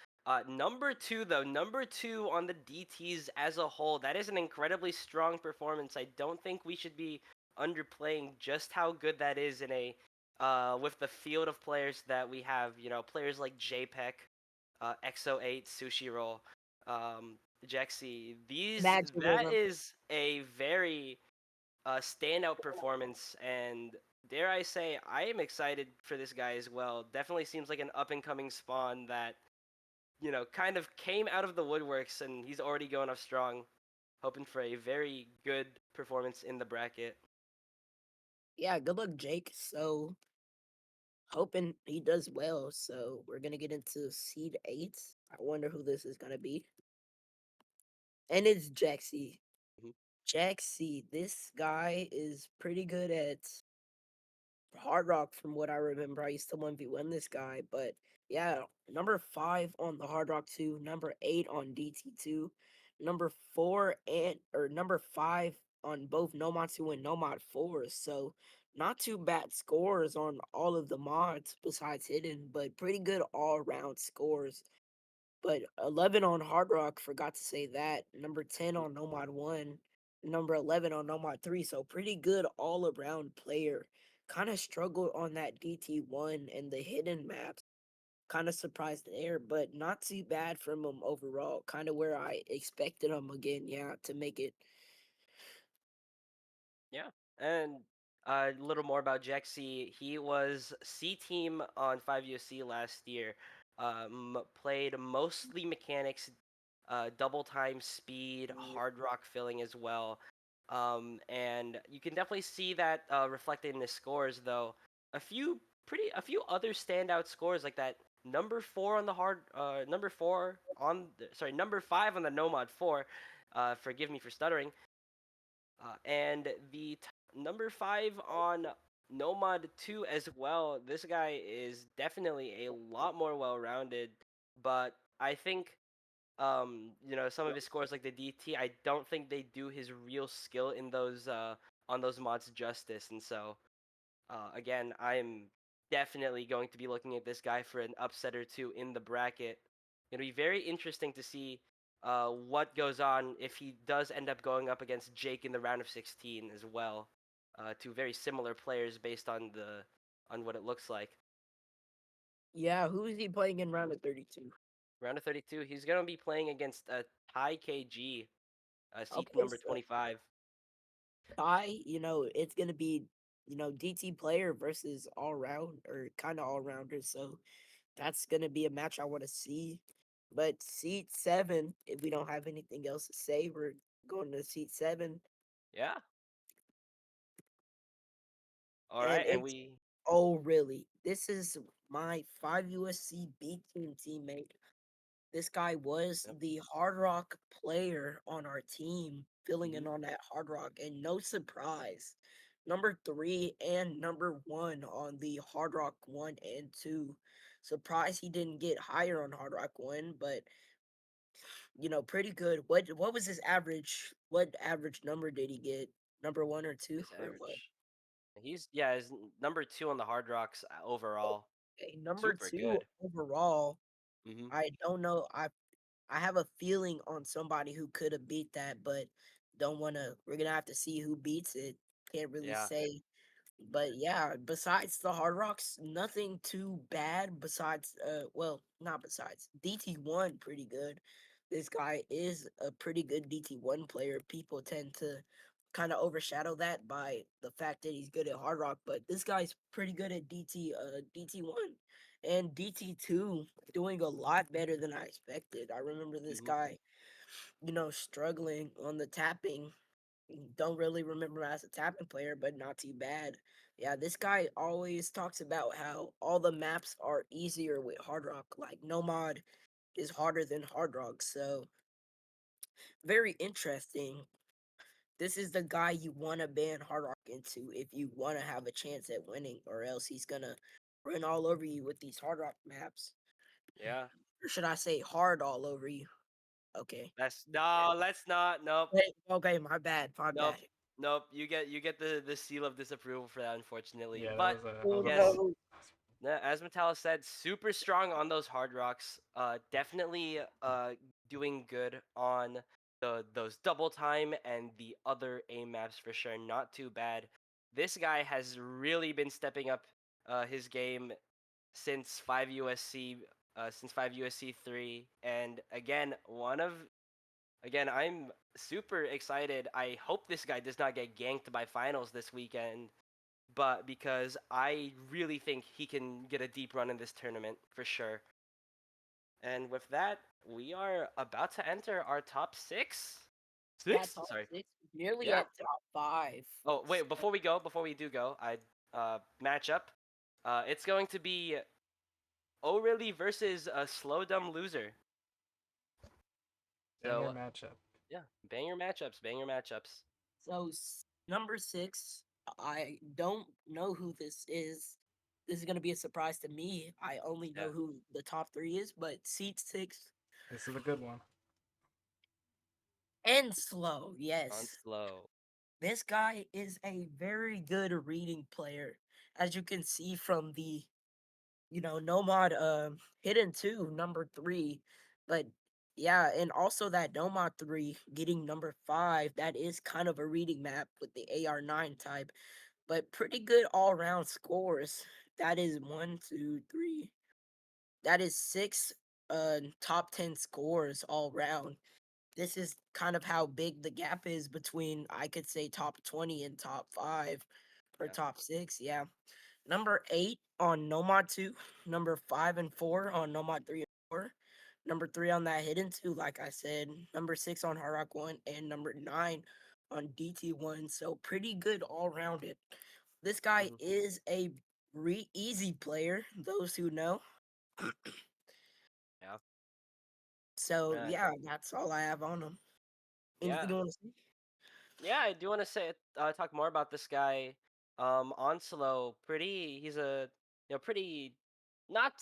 Number 2 though, number 2 on the DTs as a whole, that is an incredibly strong performance. I don't think we should be underplaying just how good that is in a with the field of players that we have. Players like JPEG, XO8, Sushi Roll, Jexy. That Imaginalism. is a very standout performance, and dare I say, I am excited for this guy as well. Definitely seems like an up and coming spawn that kind of came out of the woodworks, and he's already going off strong. Hoping for a very good performance in the bracket. Yeah, good luck, Jake. So hoping he does well. So we're gonna get into seed 8. I wonder who this is gonna be. And it's Jaxie. Mhm. Jaxie, this guy is pretty good at Hard Rock from what I remember. I used to 1v1 this guy, but yeah, number 5 on the Hard Rock 2, number 8 on DT2, number 4 and or number 5 on both Nomad 2 and Nomad 4. So not too bad scores on all of the mods besides hidden, but pretty good all around scores. But 11 on Hard Rock, forgot to say that. Number 10 on Nomad 1, number 11 on Nomad 3. So pretty good all around player. Kind of struggled on that DT1 and the hidden maps. Kind of surprised there, but not too bad from him overall. Kind of where I expected him again, yeah, to make it. Yeah, and a little more about Jexy. He was C team on 5USC last year. Played mostly mechanics, double time speed, hard rock filling as well. And you can definitely see that reflected in his scores, though. A few other standout scores like that. Number 5 on the Nomad 4. Forgive me for stuttering. And the number 5 on Nomad 2 as well. This guy is definitely a lot more well rounded, but I think some of his scores like the DT, I don't think they do his real skill in those on those mods justice. And so again, I'm definitely going to be looking at this guy for an upset or two in the bracket. It'll be very interesting to see what goes on if he does end up going up against Jake in the round of 16 as well. Two very similar players based on what it looks like. Yeah, who is he playing in round of 32? Round of 32, he's gonna be playing against Ty KG, seat Okay, number so 25. it's gonna be, DT player versus all round or kind of all rounders. So that's gonna be a match I want to see. But seat 7, if we don't have anything else to say, we're going to seat 7, Yeah. All and right, and it's we. oh really? This is my 5 USC B team teammate. This guy was Yep. the Hard Rock player on our team, filling in Mhm. on that Hard Rock, and no surprise, number 3 and number 1 on the Hard Rock 1 and 2. Surprised he didn't get higher on Hard Rock 1, but pretty good. What was his average? What average number did he get? Number 1 or 2 His or what? average. He's number 2 on the Hard Rocks overall. Okay, number Super 2 good. overall. Mhm. I don't know. I have a feeling on somebody who could have beat that, but don't want to. We're gonna have to see who beats it. Can't really Yeah. say. But yeah, besides the Hard Rocks, nothing too bad. Besides, well, not besides DT1, pretty good. This guy is a pretty good DT1 player. People tend to kind of overshadow that by the fact that he's good at Hard Rock, but this guy's pretty good at DT1 and DT2, doing a lot better than I expected. I remember this Mhm. guy, struggling on the tapping. Don't really remember him as a tapping player, but not too bad. Yeah, this guy always talks about how all the maps are easier with Hard Rock. Like no mod is harder than Hard Rock. So very interesting. This is the guy you want to ban Hard Rock into if you want to have a chance at winning, or else he's gonna run all over you with these Hard Rock maps. Yeah. Or should I say hard all over you? Okay. No, let's not. Nope. Wait, okay, my bad, my Nope. bad. Nope. You get the seal of disapproval for that, unfortunately. Yeah, But that Oh was a yes, bummer. no. as Metallic said, super strong on those Hard Rocks. Definitely doing good on those double time and the other aim maps for sure. Not too bad. This guy has really been stepping up his game since 5 USC since 5 USC 3, and again, I'm super excited. I hope this guy does not get ganked by finals this weekend, but because I really think he can get a deep run in this tournament for sure. And with that, we are about to enter our top six. Yeah, Six? top Sorry. 6, nearly Yeah. at top 5. Oh, wait, before we do go, I match up. It's going to be O'Reilly versus a Slow Dumb Loser. Banger So, matchup. yeah, bang your matchups. So number 6, I don't know who this is. This is gonna be a surprise to me. I only Yeah, know who the top 3 is, but seat 6 This is a good one. and slow. on Yes, slow. this guy is a very good reading player, as you can see from the Nomad hidden 2 number 3. But yeah, and also that Nomad 3 getting number 5, that is kind of a reading map with the AR9 type, but pretty good all-round scores. That is 1, 2, 3. That is 6 top 10 scores all round. This is kind of how big the gap is between, I could say, top 20 and top 5 or Yeah. top 6. Yeah. Number 8 on Nomad 2, number 5 and 4 on Nomad 3 and 4, number 3 on that Hidden 2, like I said, number 6 on Hard Rock 1, and number 9 on DT1. So pretty good all rounded. This guy Mhm. is a easy player, those who know. Yeah. So Uh, yeah, that's all I have on him. yeah. Anything you want to say? Yeah, I do want to say talk more about this guy. Onslow, pretty. He's a pretty not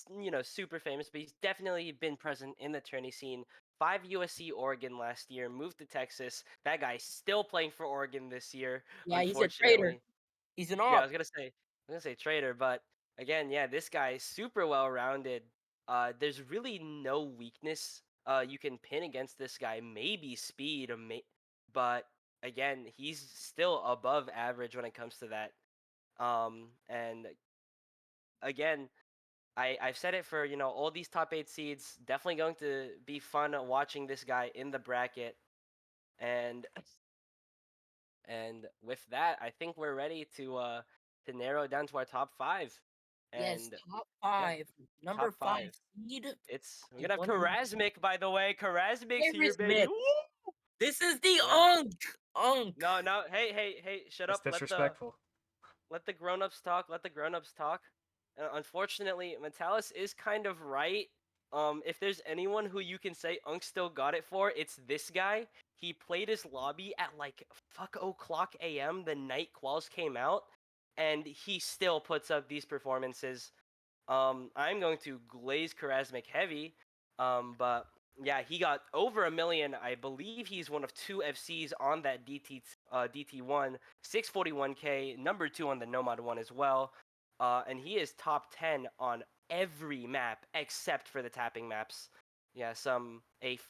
super famous, but he's definitely been present in the tourney scene 5 USC Oregon last year, moved to Texas. That guy's still playing for Oregon this year, Yeah, he's a traitor. unfortunately. He's an Yeah, op. I was gonna say traitor, but again, yeah, this guy is super well rounded. There's really no weakness you can pin against this guy. Maybe speed, but again, he's still above average when it comes to that. And again, I've said it for all these top 8 seeds. Definitely going to be fun watching this guy in the bracket. And with that, I think we're ready to narrow down to our top 5. Yes, And top yeah, 5. Number top 5 5. seed. We're The gonna have one who Karasmik, by the way. Karasmik's here, Harris baby. Smith. Woo! This is the Yeah. Unk. No, no. Hey, shut That's up. disrespectful. Let the grown-ups talk. Let the grown-ups talk. Unfortunately, Metalis is kind of right. If there's anyone who you can say Unk still got it for, it's this guy. He played his lobby at like fuck o'clock a.m. the night quals came out, and he still puts up these performances. I'm going to glaze Karasmik heavy. But yeah, he got over a million. I believe he's one of 2 FCs on that DT1, 641K, number 2 on the Nomad one as well. And he is top 10 on every map except for the tapping maps. Yeah,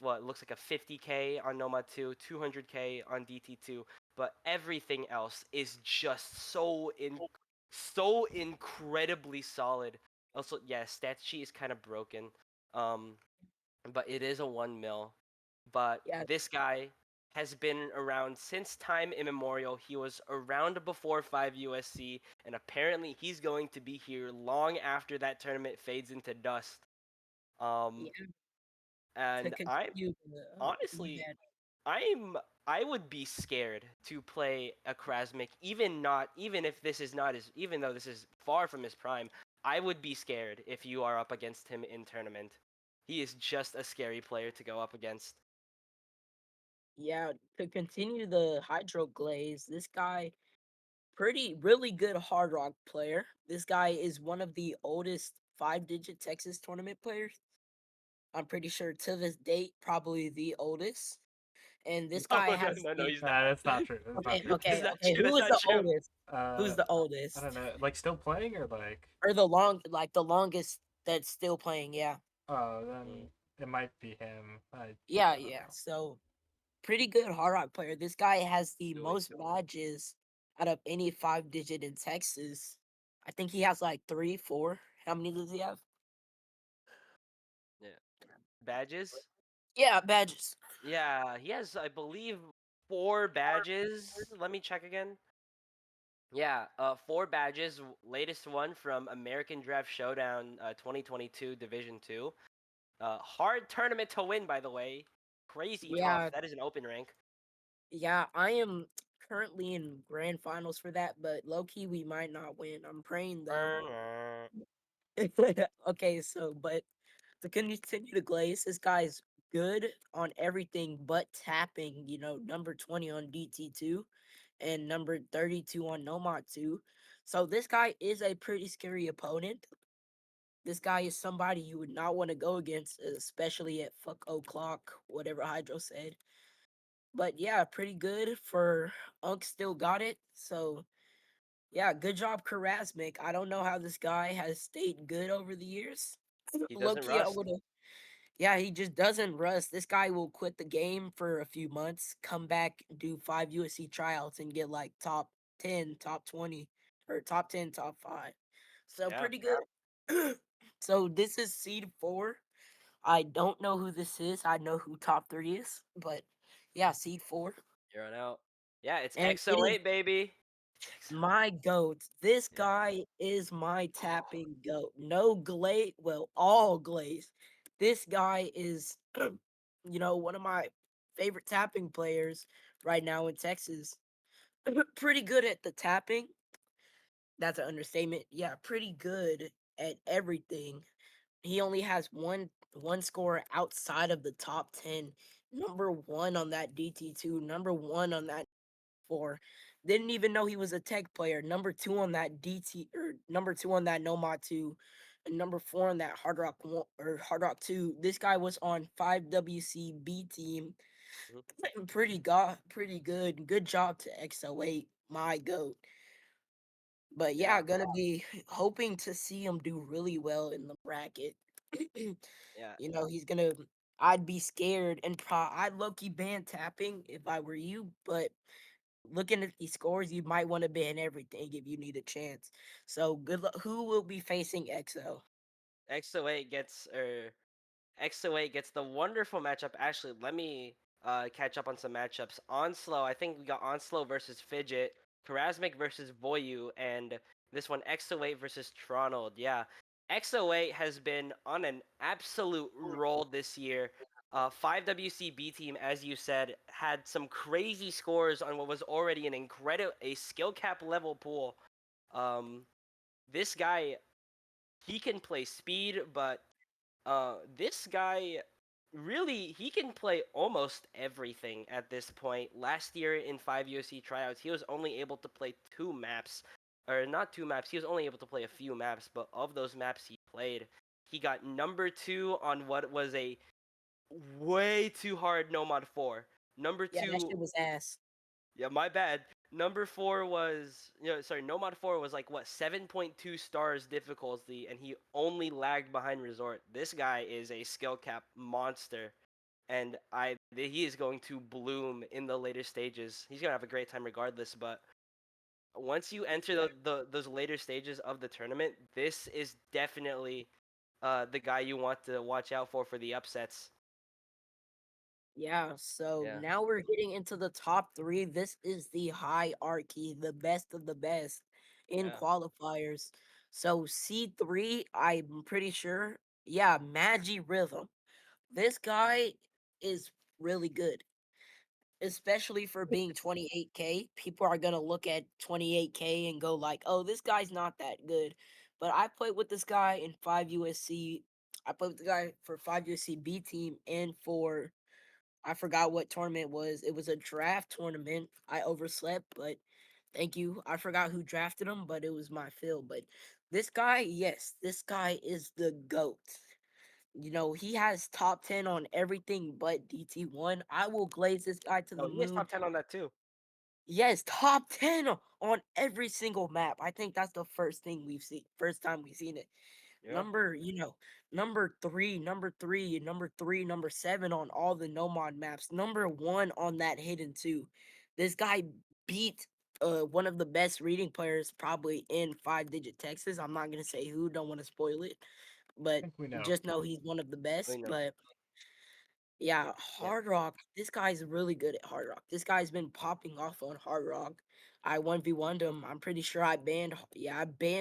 what looks like a 50K on Nomad 2, 200K on DT2, but everything else is just so incredibly solid. Also, yeah, stat sheet is kind of broken. Um, but it is a 1 mil. But Yeah, this guy has been around since time immemorial. He was around before 5 USC, and apparently he's going to be here long after that tournament fades into dust. Um, yeah, to and I'm continue the honestly, yeah, I would be scared to play a Krasmik, even if this is not his, even though this is far from his prime. I would be scared if you are up against him in tournament. He is just a scary player to go up against. yeah, to continue the Hydro Glaze, this guy really good hard rock player. This guy is one of the oldest 5-digit Texas tournament players. I'm pretty sure to this date, probably the oldest. And this No, guy has no, the he's not. That's not true. That's not okay, true. That's okay, not okay. true. Who That's is not the true. oldest? Who's the I oldest? don't know. Like still playing or like? Or the longest that's still playing, yeah. Oh, Mm, then it might be him. Yeah, I don't yeah. know. So pretty good hard rock player. This guy has the really? most badges out of any 5-digit in Texas. I think he has like 3, 4. How many does he have? Yeah. Badges? Yeah, badges. Yeah, he has, I believe, 4 badges. Let me check again. Yeah, 4 badges. Latest one from American Draft Showdown 2022 Division 2. Hard tournament to win, by the way. Crazy tough. Yeah, That is an open rank. yeah. I am currently in grand finals for that, but low key we might not win. I'm praying though. Okay, so but to continue to glaze, this guy's good on everything but tapping. Number 20 on DT2 and number 32 on Nomad 2. So this guy is a pretty scary opponent. This guy is somebody you would not want to go against, especially at fuck o'clock, whatever Hydro said. But yeah, pretty good for Unk still got it. So yeah, good job, Karasmik. I don't know how this guy has stayed good over the years. He doesn't Loki, I rust. would have. Yeah, he just doesn't rust. This guy will quit the game for a few months, come back, do 5 USC tryouts, and get like top 10, top 20, or top 10, top 5. So Yeah, pretty good. So this is seed 4. I don't know who this is. I know who top 3 is, but yeah, seed 4. you're on out. Yeah, it's And it is XO8, baby. my goat. This Yeah. guy is my tapping goat. No glaze, well, all glaze. This guy is, one of my favorite tapping players right now in Texas. Pretty good at the tapping. That's an understatement. Yeah, pretty good at everything. He only has one score outside of the top 10. Number 1 on that DT2, number 1 on that 4. Didn't even know he was a tech player. Number 2 on that DT or number 2 on that Nomad 2. and number 4 on that Hard Rock or Hard Rock 2. This guy was on 5WCB team. Mhm. Pretty good. Good job to XO8, my goat. But Yeah, yeah, gonna be hoping to see him do really well in the bracket. yeah. He's gonna. I'd be scared and I'd low key ban tapping if I were you, but looking at these scores, you might want to ban everything if you need a chance. So good luck. Who will be facing EXO? XO8 gets XO8 gets the wonderful matchup. Actually, let me catch up on some matchups. Onslow, I think we got Onslow versus Fidget, Karasmic versus Voyu, and this one XO8 versus Tronald. Yeah, XO8 has been on an absolute roll this year. 5WCB team, as you said, had some crazy scores on what was already an incredible a skill cap level pool. Um, this guy, he can play speed, but this guy really he can play almost everything at this point. Last year in 5 USC tryouts, he was only able to play 2 maps, or not 2 maps. He was only able to play a few maps, but of those maps he played, he got number 2 on what was a way too hard No Mod 4. Number Yeah, that 2, shit was ass. yeah, my bad. Number 4 was, sorry, No Mod 4 was like what, 7.2 stars difficulty, and he only lagged behind Resort. This guy is a skill cap monster, and he is going to bloom in the later stages. He's gonna have a great time regardless, but once you enter Yeah. those later stages of the tournament, this is definitely the guy you want to watch out for the upsets. Yeah, so Yeah, now we're getting into the top 3. This is the hierarchy, the best of the best in yeah, qualifiers. So C3, I'm pretty sure. Yeah, Magi Rhythm. This guy is really good, especially for being 28K. People are gonna look at 28K and go like, "Oh, this guy's not that good." But I played with this guy in 5 USC. I played with the guy for 5 USC B team and for I forgot what tournament it was. It was a draft tournament. I overslept, but thank you. I forgot who drafted him, but it was my field. But this guy, yes, this guy is the GOAT. He has top 10 on everything but DT1. I will glaze this guy to no, the he is moon. top 10 on that too. Yes, top 10 on every single map. I think that's the first time we've seen it. Yeah. Number, number three, number 7 on all the Nomad maps. Number 1 on that hidden 2. This guy beat one of the best reading players probably in 5 digit Texas. I'm not gonna say who, don't want to spoil it, I but think we know. just know he's one of the We best. know. But yeah, Yeah. Hard Rock. This guy's really good at Hard Rock. This guy's been popping off on Hard Rock. I 1v1'd him. I'm pretty sure I banned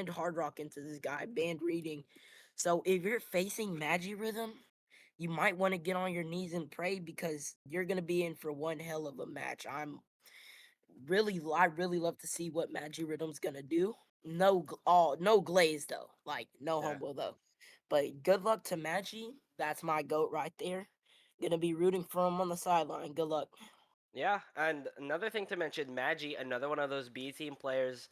Hard Rock into this guy. I banned reading. So if you're facing Magi Rhythm, you might want to get on your knees and pray because you're gonna be in for one hell of a match. I really love to see what Magi Rhythm's gonna do. No glaze though. Like no Yeah. humble though. But good luck to Magi. That's my goat right there. Gonna be rooting for him on the sideline. Good luck. Yeah, and another thing to mention, Magi, another one of those B team players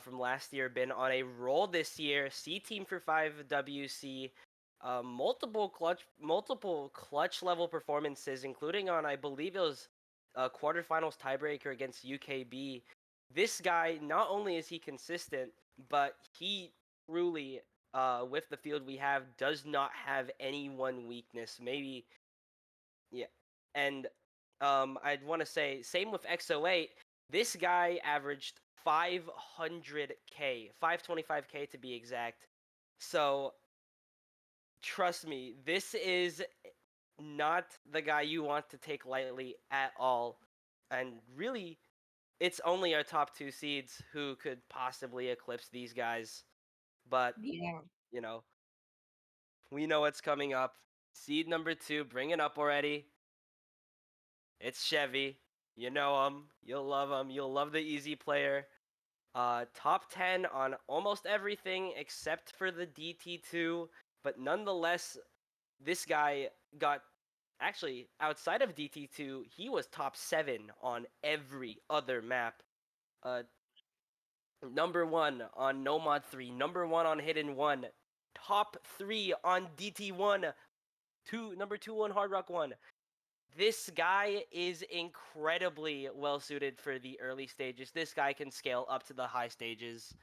from last year, been on a roll this year. C team for 5WC, multiple clutch level performances, including on I believe it was quarterfinals tiebreaker against UKB. This guy, not only is he consistent, but he truly, with the field we have, does not have any one weakness. Maybe, yeah, and I'd want to say same with XO8. This guy averaged 500k, 525k to be exact. So trust me, this is not the guy you want to take lightly at all. And really, it's only our top 2 seeds who could possibly eclipse these guys. But, Yeah. you know, we know what's coming up. Seed number 2, bring it up already. It's Chevy. You know him. You'll love him. You'll love the easy player. Top 10 on almost everything except for the DT2. But nonetheless, this guy got actually outside of DT2, he was top 7 on every other map. Number 1 on No Mod 3, number 1 on Hidden 1, top 3 on DT1, number 2 on Hard Rock 1. This guy is incredibly well suited for the early stages. This guy can scale up to the high stages.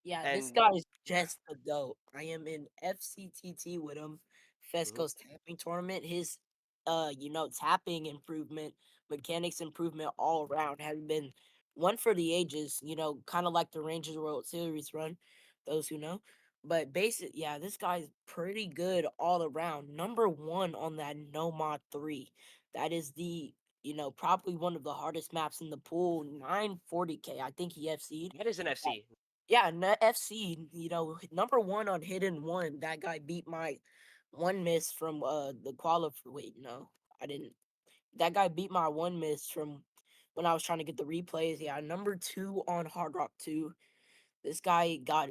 Yeah, this And guy is just the GOAT. I am in FCTT with him. Mhm. Fesco's tapping tournament. His tapping improvement, mechanics improvement all around has been one for the ages, kind of like the Rangers World Series run, those who know. But yeah, this guy's pretty good all around. Number one on that No Mod 3. That is probably one of the hardest maps in the pool. 940K. I think he FC'd. That is an FC. Yeah, FC, number one on hidden one. That guy beat my one miss from the qualify. Wait, no, I didn't. That guy beat my one miss from when I was trying to get the replays. Yeah, number two on Hard Rock 2. This guy got,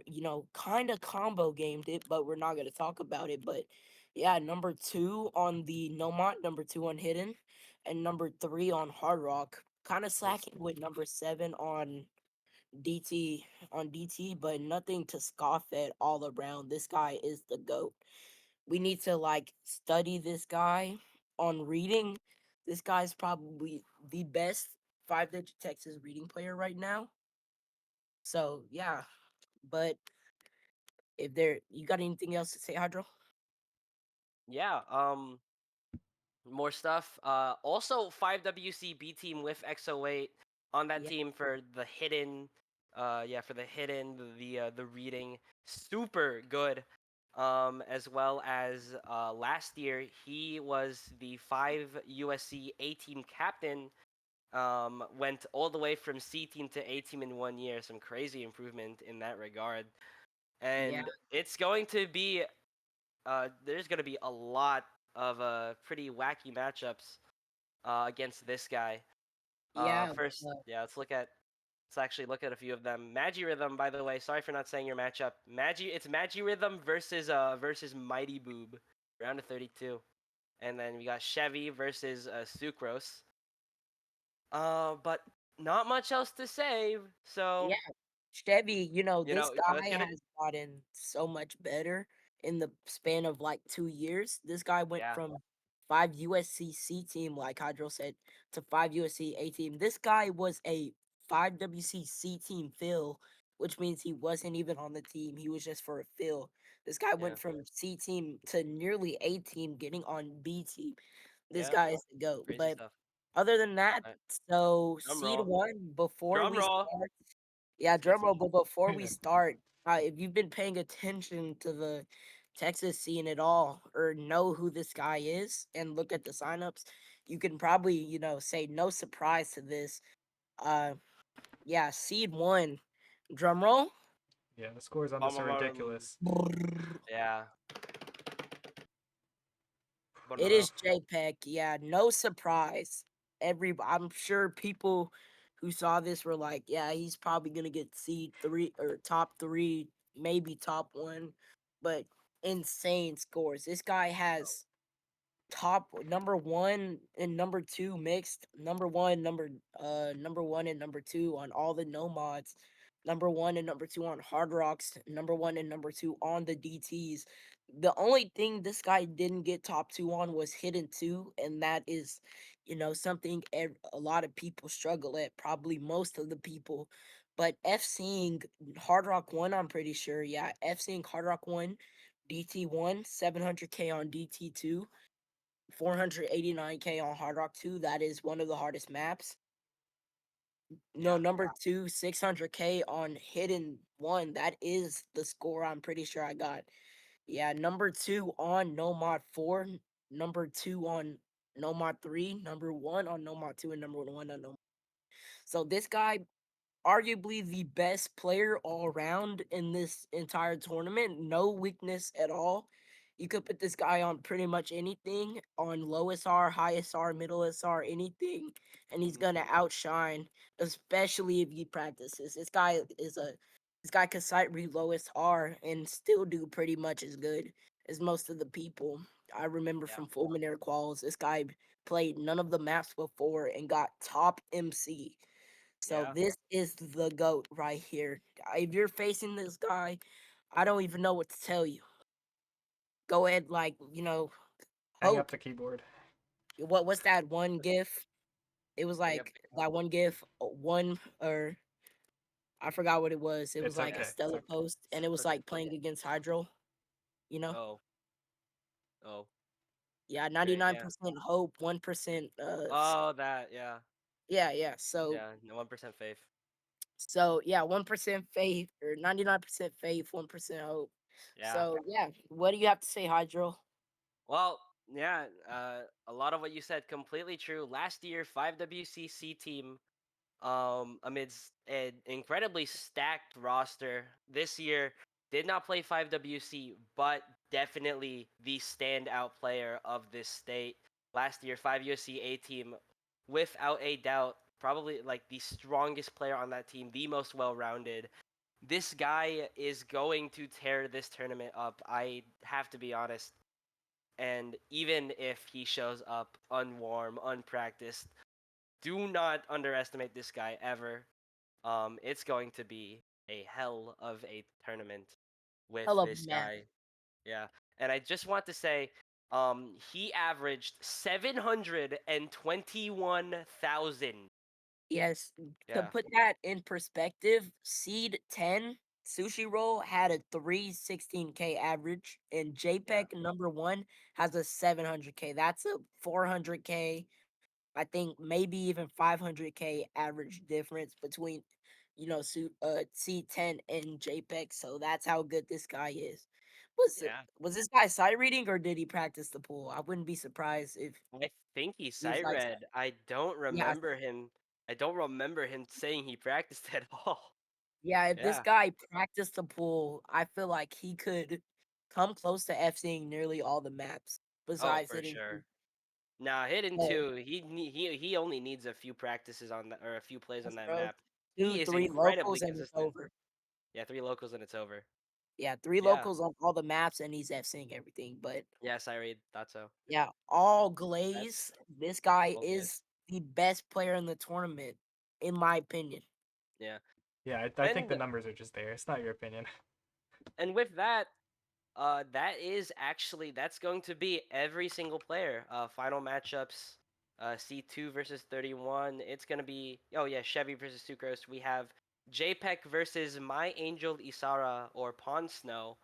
kind of combo gamed it, but we're not going to talk about it. But yeah, number two on the Nomont, number two on Hidden, and number three on Hard Rock. Kind of slacking with number seven DT DT, but nothing to scoff at all around. This guy is the GOAT. We need to study this guy on reading. This guy's probably the best five-digit Texas reading player right now. So yeah, but if you got anything else to say, Hydro? Yeah, more stuff. Also 5WC B team with XO8 on that Yeah, team for the hidden for the hidden the reading super good. As well as last year he was the 5 USC A team captain. Went all the way from C team to A team in 1 year. Some crazy improvement in that regard. yeah, And it's going to be there's going to be a lot of pretty wacky matchups against this guy. yeah. First, yeah, let's actually look at a few of them. Magi Rhythm, by the way, sorry for not saying your matchup. It's Magi Rhythm versus Mighty Boob, round of 32, and then we got Chevy versus Sucrose. But not much else to say. So Yeah, Chevy, this let's guy get it. has gotten so much better in the span of 2 years. This guy went Yeah, from 5 USC team, like Hydro said, to 5 USC A team. This guy was a 5 WC team fill, which means he wasn't even on the team. He was just for a fill. This guy yeah, went from C team to nearly A team, getting on B team. This yeah. guy is the GOAT. Crazy But stuff. other than that, Alright, so drum seed roll. one, before Drum we roll. start, yeah, Let's get drum some. roll. But before we start, if you've been paying attention to the Texas scene at all, or know who this guy is, and look at the signups, you can probably, say no surprise to this. Uh, yeah, seed one, drum roll. Yeah, the scores on this are ridiculous. Yeah. It is JPEG. Yeah, no surprise. I'm sure people who saw this were like, yeah, he's probably gonna get seed three or top three, maybe top one, but insane scores. This guy has top number one and number two mixed, number one and number two on all the no mods, number one and number two on hard rocks, number one and number two on the DTs. The only thing this guy didn't get top two on was hidden two, and that is something a lot of people struggle at, probably most of the people. But FCing hard rock one, I'm pretty sure, yeah, FCing hard rock one, DT1, 700K on DT2, 489K on Hard Rock 2. That is one of the hardest maps. No, Yeah. number two, 600K on Hidden 1. That is the score I'm pretty sure I got. Yeah, number two on No Mod 4. Number two on No Mod 3. Number one on No Mod 2. And number one on No. So this guy, arguably the best player all around in this entire tournament. No weakness at all. You could put this guy on pretty much anything, on low SR, high SR, middle SR, anything, and he's gonna outshine, especially if he practices. This guy could sight read low SR and still do pretty much as good as most of the people. I remember Yeah. from Fulminaire Quals, this guy played none of the maps before and got top MC. So Yeah. this is the GOAT right here. If you're facing this guy, I don't even know what to tell you. go ahead, Hang up hope. the keyboard. What's that one GIF? It was Hang up like that one GIF, one or I forgot what it was. It was It's like a okay. It's Stella okay. post, and it was Okay. like playing against Hydro. You know, Oh. Oh. yeah, Great. Yeah. 99% hope, 1%. Oh, that. Yeah. Yeah, yeah. So Yeah. 1% faith. So yeah, 1% faith or 99% faith, 1% hope. Yeah. So yeah, what do you have to say, Hydro? Well, yeah, a lot of what you said completely true. Last year, 5WCC team, amidst an incredibly stacked roster. This year, did not play 5WC, but definitely the standout player of this state. Last year, 5USC A team, without a doubt, probably like the strongest player on that team, the most well-rounded. This guy is going to tear this tournament up. I have to be honest. And even if he shows up unwarm, unpracticed, do not underestimate this guy ever. It's going to be a hell of a tournament with Hell of this man. guy. Yeah. And I just want to say, he averaged 721,000. Yes. To Yeah. put that in perspective, Seed 10 Sushi Roll had a 316K average, and Yeah. JPEG number one has a 700K. That's a 400K, I think maybe even 500K average difference between, C10 and JPEG. So that's how good this guy is. Yeah. Was this guy sight reading or did he practice the pool? I wouldn't be surprised if I think he he was sight like, read. I don't yeah, remember him. I don't remember him saying he practiced at all. yeah. If this Yeah. guy practiced the pool, I feel like he could come close to FCing nearly all the maps Oh, besides for hitting two. sure. Nah, hidden So two. He only needs a few practices on that or a few plays on yes, that bro. map. Two, He is three incredibly locals and it's consistent. over. Yeah, 3 locals and it's over. Yeah, three Yeah, locals on all the maps and he's FCing everything. But yes, I read. Thought so. yeah, all That's Glaze. This guy all good. is the best player in the tournament, in my opinion. Yeah, Yeah, I think and the numbers are just there. It's not your opinion. with that, that is actually that's going to be every single player. Final matchups. C2 versus 31. It's gonna be Chevy versus Sucrose. We have JPEG versus My Angel Isara or Pawn Snow,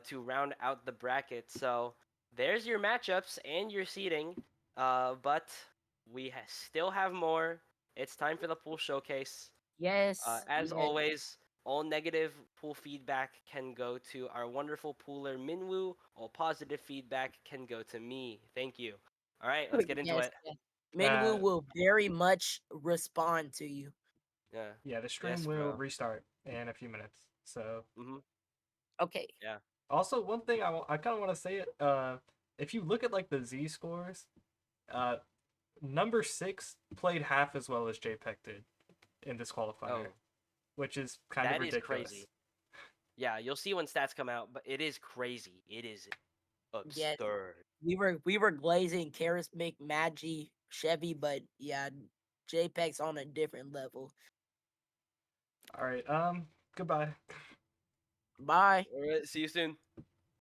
to round out the bracket. So there's your matchups and your seeding. But we still have more. It's time for the pool showcase. Yes, As yes. always, all negative pool feedback can go to our wonderful pooler Minwoo. All positive feedback can go to me. Thank you. All right, let's get into Yes, it. yes. Uh, Minwoo will very much respond to you. Yeah. yeah, the stream Yes, will bro. restart in a few minutes. So, Mhm. Okay. Yeah. also one thing I kind of want to say it. If you look at like the Z scores, uh, number 6 played half as well as JPEG did in this qualifier, Oh, which is kind of that is ridiculous. crazy. Yeah, you'll see when stats come out, but it is crazy. It is Yes. absurd. We were glazing Karis McMaggie Chevy, but yeah, JPEG's on a different level. All right. Goodbye. Bye. All right, see you soon.